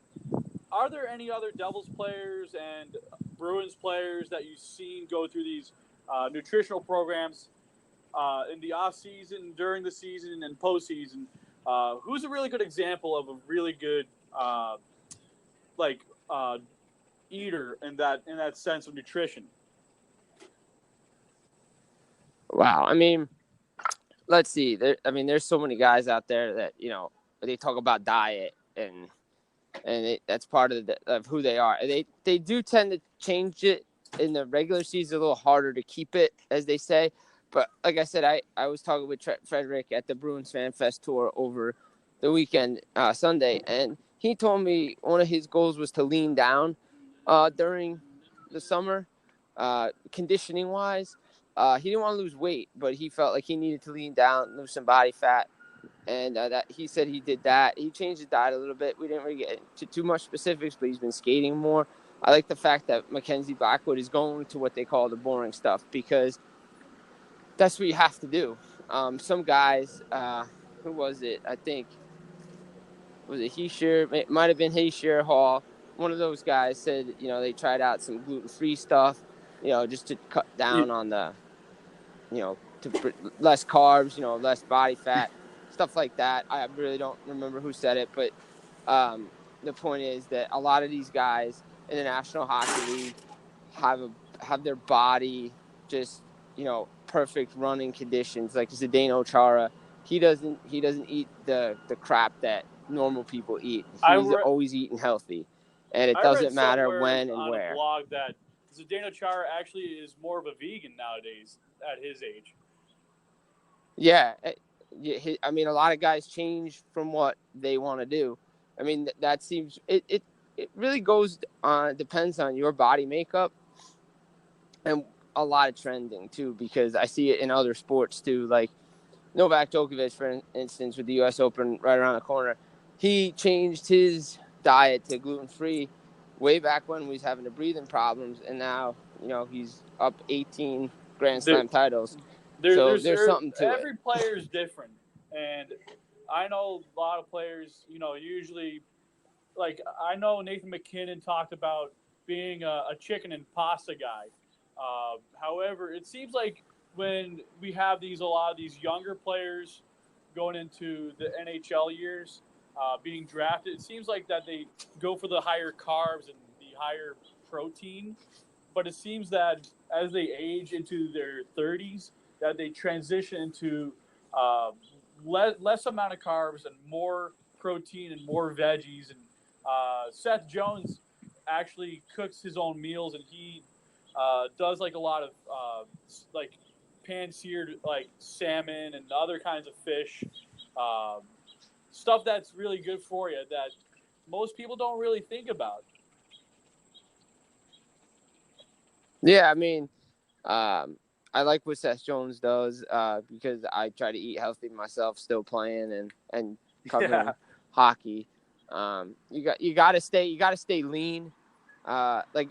are there any other Devils players and Bruins players that you've seen go through these nutritional programs in the off season, during the season, and postseason? Who's a really good example of a really good like eater in that sense of nutrition? Wow, I mean, let's see. There's so many guys out there that they talk about diet and that's part of who they are. They do tend to change it in the regular season, a little harder to keep it, as they say. But like I said, I was talking with Frederick at the Bruins Fan Fest tour over the weekend, Sunday, and he told me one of his goals was to lean down during the summer, conditioning wise. He didn't want to lose weight, but he felt like he needed to lean down, lose some body fat. And that he said he did that. He changed his diet a little bit. We didn't really get into too much specifics, but he's been skating more. I like the fact that Mackenzie Blackwood is going to what they call the boring stuff, because that's what you have to do. Some guys, who was it? I think, was it Heischer? It might have been Heischer Hall. One of those guys said, they tried out some gluten-free stuff, just to cut down on the, less carbs, less body fat, stuff like that. I really don't remember who said it, but the point is that a lot of these guys in the National Hockey League have their body just, perfect running conditions. Like Zdeno Chara, he doesn't eat the crap that normal people eat. He's always eating healthy, and it doesn't matter when and on where. a blog that Zdeno Chara actually is more of a vegan nowadays at his age. Yeah, I mean, a lot of guys change from what they want to do. I mean, that seems it really depends on your body makeup and a lot of trending too, because I see it in other sports too. Like Novak Djokovic, for instance, with the U.S. Open right around the corner, he changed his diet to gluten-free way back when he was having the breathing problems, and now he's up 18 Grand Slam titles. There's something to every player is different, and I know a lot of players. Usually, like I know Nathan McKinnon talked about being a chicken and pasta guy. However, it seems like when we have a lot of these younger players going into the NHL years, being drafted, it seems like that they go for the higher carbs and the higher protein. But it seems that as they age into their 30s, that they transition into less amount of carbs and more protein and more veggies. And Seth Jones actually cooks his own meals, and he does like a lot of like pan-seared like salmon and other kinds of fish, stuff that's really good for you that most people don't really think about. Yeah, I mean, I like what Seth Jones does because I try to eat healthy myself, still playing and covering hockey. You got to stay lean. Like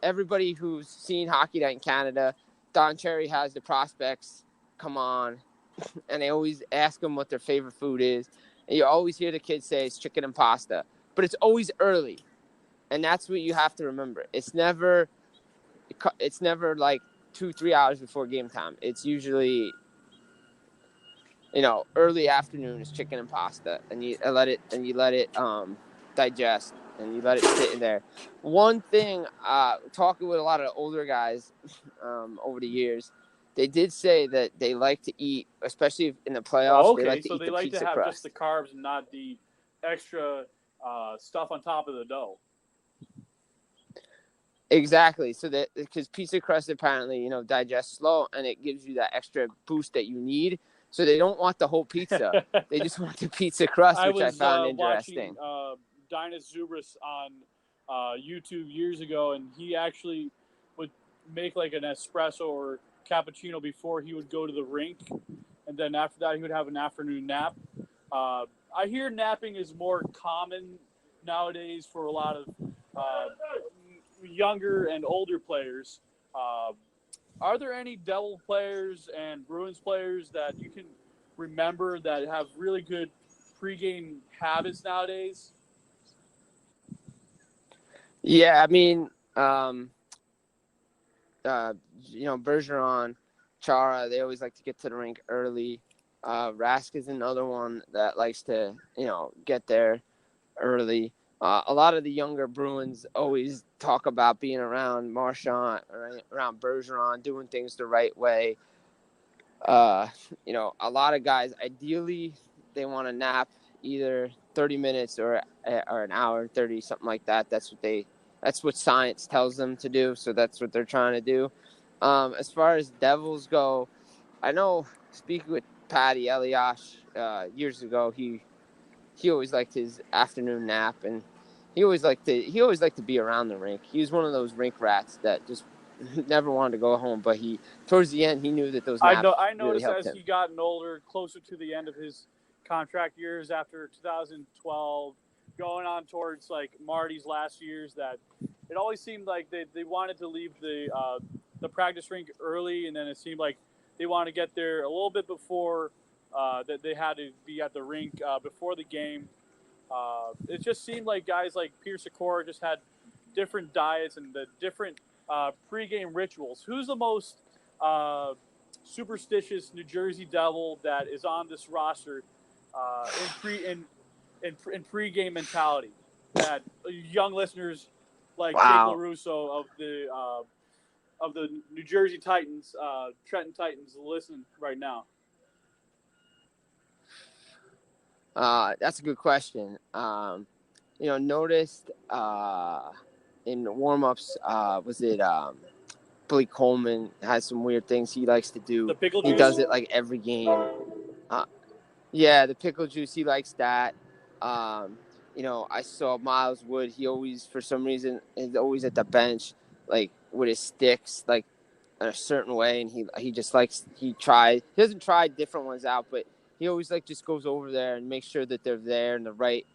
everybody who's seen Hockey Night in Canada, Don Cherry has the prospects come on, and they always ask them what their favorite food is, and you always hear the kids say it's chicken and pasta, but it's always early. And that's what you have to remember. It's never like 2-3 hours before game time. It's usually, early afternoon is chicken and pasta, and you let it digest, and you let it sit in there. One thing, talking with a lot of older guys over the years, they did say that they like to eat, especially in the playoffs. Oh, They okay, like to so eat they the like to pizza have just crust. the carbs and not the extra stuff on top of the dough. Exactly. So that because pizza crust apparently, digests slow, and it gives you that extra boost that you need. So they don't want the whole pizza. They just want the pizza crust, I which I was found watching interesting. Dinas Zubris on YouTube years ago, and he actually would make like an espresso or cappuccino before he would go to the rink, and then after that he would have an afternoon nap. I hear napping is more common nowadays for a lot of uh, younger and older players. Uh, are there any Devil players and Bruins players that you can remember that have really good pregame habits nowadays? Yeah, I mean, uh, Bergeron, Chara, they always like to get to the rink early. Rask is another one that likes to, get there early. A lot of the younger Bruins always talk about being around Marchand, around Bergeron, doing things the right way. A lot of guys, ideally, they want to nap either 30 minutes or an hour and 30, something like that. That's what science tells them to do. So that's what they're trying to do. As far as Devils go, I know, speaking with Patty Eliash years ago, he always liked his afternoon nap, and he always liked to be around the rink. He was one of those rink rats that just never wanted to go home, but towards the end, he knew that those I naps know. I really noticed helped as him. he gotten older, closer to the end of his contract years after 2012, going on towards like Marty's last years, that it always seemed like they wanted to leave the practice rink early, and then it seemed like they wanted to get there a little bit before that they had to be at the rink before the game. It just seemed like guys like Pierce Secora just had different diets and the different pregame rituals. Who's the most uh, superstitious New Jersey Devil that is on this roster in pregame mentality? That young listeners like Jake Wow. LaRusso of the New Jersey Titans, Trenton Titans, listen right now. That's a good question. Noticed in warm-ups, was it Blake Coleman has some weird things he likes to do. The pickle He juice. does it like every game. Yeah, the pickle juice, he likes that. I saw Miles Wood. He always, for some reason, is always at the bench, like with his sticks, like in a certain way, and he just likes he doesn't try different ones out, but he always like just goes over there and makes sure that they're there in the right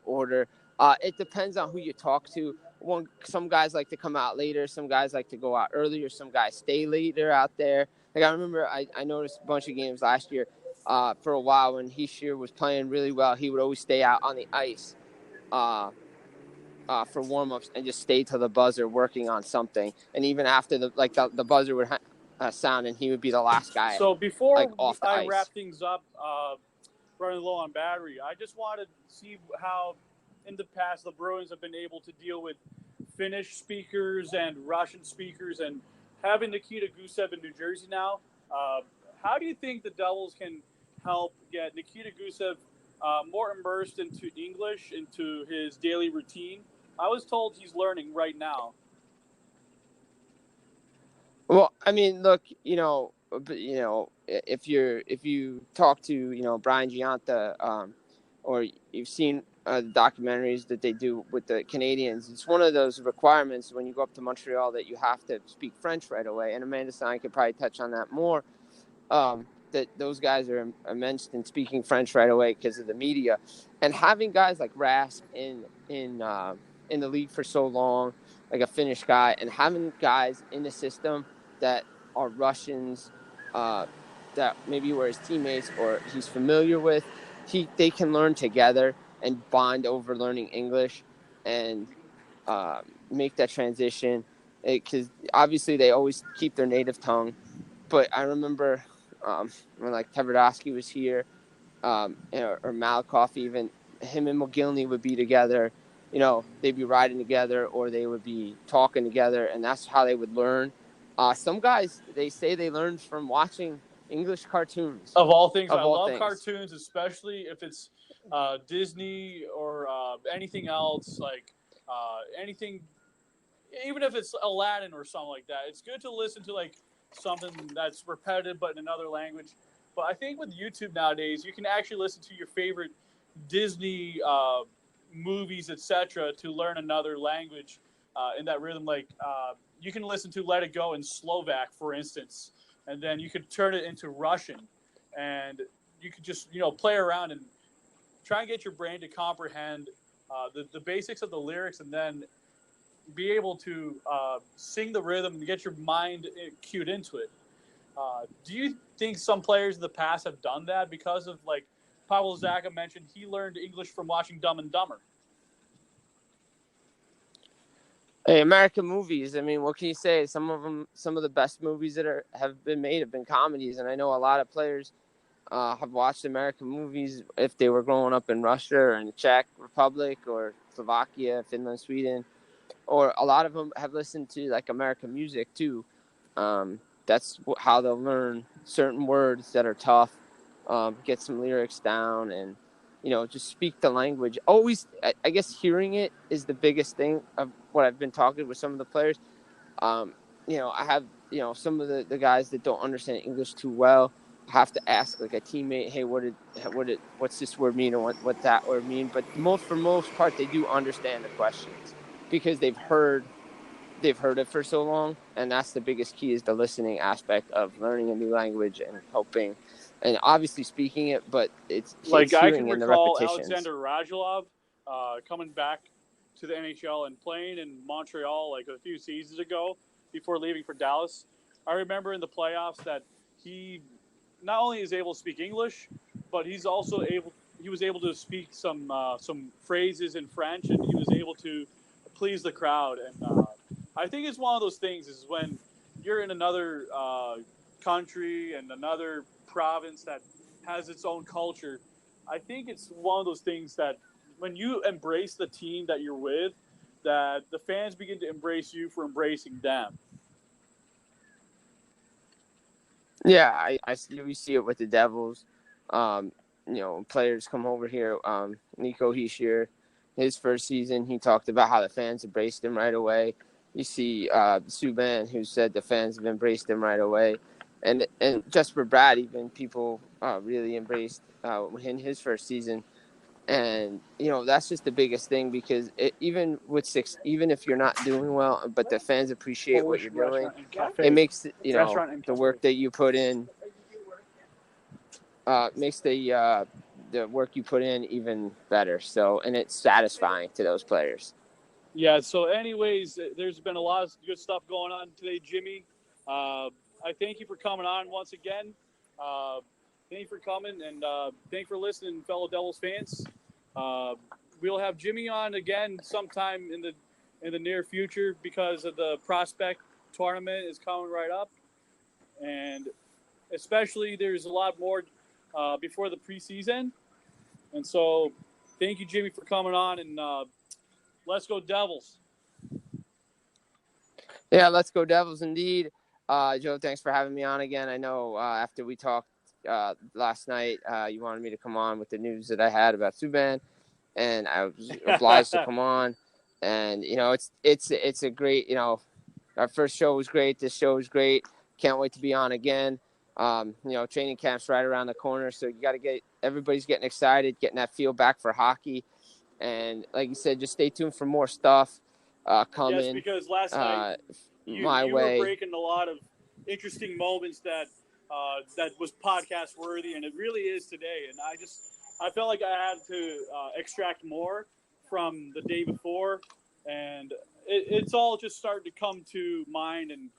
order. It depends on who you talk to. Some guys like to come out later, some guys like to go out earlier, some guys stay later out there. Like I remember, I noticed a bunch of games last year. For a while when Heishier was playing really well, he would always stay out on the ice for warm-ups and just stay till the buzzer working on something. And even after the buzzer would sound, and he would be the last guy So before off the I wrap ice. things up, running low on battery, I just wanted to see how in the past the Bruins have been able to deal with Finnish speakers and Russian speakers, and having Nikita Gusev in New Jersey now. How do you think the Devils can help get Nikita Gusev more immersed into English, into his daily routine? I was told he's learning right now. Well, I mean, look, if you talk to Brian Gianta, or you've seen the documentaries that they do with the Canadians, it's one of those requirements when you go up to Montreal that you have to speak French right away. And Amanda Stein could probably touch on that more. That those guys are immense in speaking French right away because of the media, and having guys like Rask in the league for so long, like a Finnish guy, and having guys in the system that are Russians, that maybe were his teammates or he's familiar with, they can learn together and bond over learning English, and make that transition, because obviously they always keep their native tongue. But I remember when like Tverdovsky was here, or Malakoff, even him and McGillney would be together. They'd be riding together or they would be talking together, and that's how they would learn. Some guys, they say they learned from watching English cartoons. Of all things, Of I all love things. cartoons, especially if it's Disney or anything else, like anything, even if it's Aladdin or something like that. It's good to listen to like something that's repetitive but in another language. But I think with YouTube nowadays, you can actually listen to your favorite Disney movies, etc., to learn another language in that rhythm. Like you can listen to "Let It Go" in Slovak, for instance, and then you could turn it into Russian, and you could just play around and try and get your brain to comprehend the basics of the lyrics, and then be able to sing the rhythm and get your mind cued into it. Do you think some players in the past have done that because of, like, Pavel Zacha mentioned he learned English from watching Dumb and Dumber? Hey, American movies. I mean, what can you say? Some of the best movies that have been made have been comedies, and I know a lot of players have watched American movies if they were growing up in Russia or in the Czech Republic or Slovakia, Finland, Sweden, or a lot of them have listened to like American music too. That's how they'll learn certain words that are tough, get some lyrics down, and just speak the language. Always, I guess hearing it is the biggest thing of what I've been talking with some of the players. I have some of the guys that don't understand English too well. I have to ask like a teammate, hey, what's this word mean, or what that word mean? But for most part, they do understand the questions because they've heard it for so long, and that's the biggest key, is the listening aspect of learning a new language and hoping, and obviously speaking it, but it's Like, I can hearing and the recall repetitions. Alexander Radulov coming back to the NHL and playing in Montreal like a few seasons ago before leaving for Dallas. I remember in the playoffs that he not only is able to speak English, but he was able to speak some phrases in French, and he was able to please the crowd. And I think it's one of those things is when you're in another country and another province that has its own culture. I think it's one of those things that when you embrace the team that you're with, that the fans begin to embrace you for embracing them. Yeah, we see it with the Devils. Players come over here. Nico Hischier, his first season, he talked about how the fans embraced him right away. You see Subban, who said the fans have embraced him right away. And just for Brad, even people really embraced in his first season. And that's just the biggest thing, because even if you're not doing well, but the fans appreciate what Polish you're doing, restaurant and cafe. it makes Restaurant and the cafe. work that you put in makes the work you put in even better. So, and it's satisfying to those players. Yeah, so anyways, there's been a lot of good stuff going on today, Jimmy. I thank you for coming on once again. Thank you for coming, and thank you for listening, fellow Devils fans. We'll have Jimmy on again sometime in the near future, because of the prospect tournament is coming right up, and especially there's a lot more before the preseason. And so thank you, Jimmy, for coming on, and let's go Devils. Yeah, let's go Devils indeed. Joe, thanks for having me on again. I know after we talked last night, you wanted me to come on with the news that I had about Subban, and I was obliged to come on. And it's a great, our first show was great. This show was great. Can't wait to be on again. Training camp's right around the corner, so you got to everybody's getting excited, getting that feel back for hockey. And like you said, just stay tuned for more stuff coming. Yes, because last night you way. were breaking a lot of interesting moments that was podcast worthy, and it really is today. And I felt like I had to extract more from the day before, and it's all just starting to come to mind. And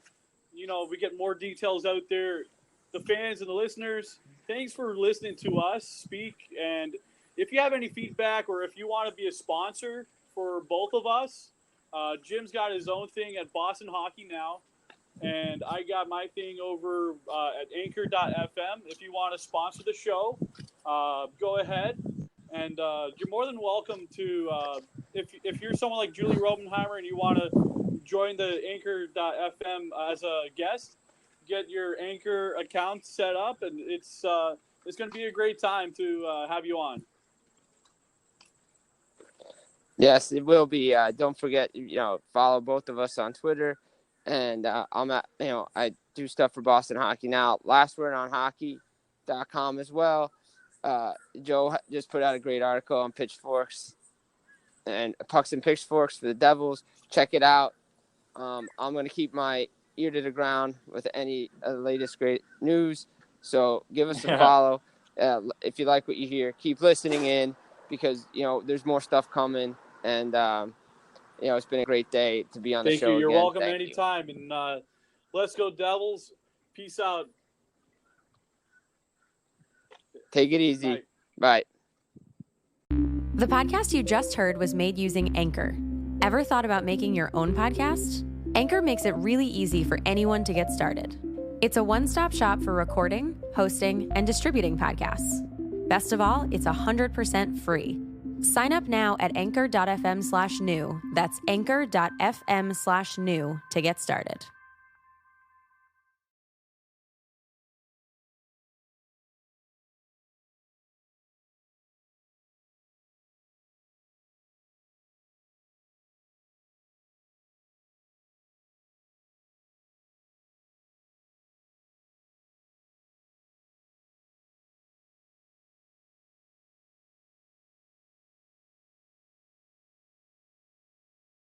we get more details out there. The fans and the listeners, thanks for listening to us speak. And if you have any feedback, or if you want to be a sponsor for both of us, Jim's got his own thing at Boston Hockey Now, and I got my thing over at Anchor.fm. If you want to sponsor the show, go ahead, and you're more than welcome to. If you're someone like Julie Robenheimer and you want to join the Anchor.fm as a guest, get your Anchor account set up, and it's going to be a great time to have you on. Yes, it will be. Don't forget, follow both of us on Twitter. And I do stuff for Boston Hockey Now. Last Word on Hockey.com as well. Joe just put out a great article on pitchforks and pucks and pitchforks for the Devils. Check it out. I'm going to keep my ear to the ground with any of the latest great news. So give us a follow. If you like what you hear, keep listening in because, there's more stuff coming. And, it's been a great day to be on the show. Thank you. You're again. welcome Thank anytime. you. And let's go Devils. Peace out. Take it easy. Bye. The podcast you just heard was made using Anchor. Ever thought about making your own podcast? Anchor makes it really easy for anyone to get started. It's a one-stop shop for recording, hosting, and distributing podcasts. Best of all, it's 100% free. Sign up now at anchor.fm/new. That's anchor.fm/new to get started.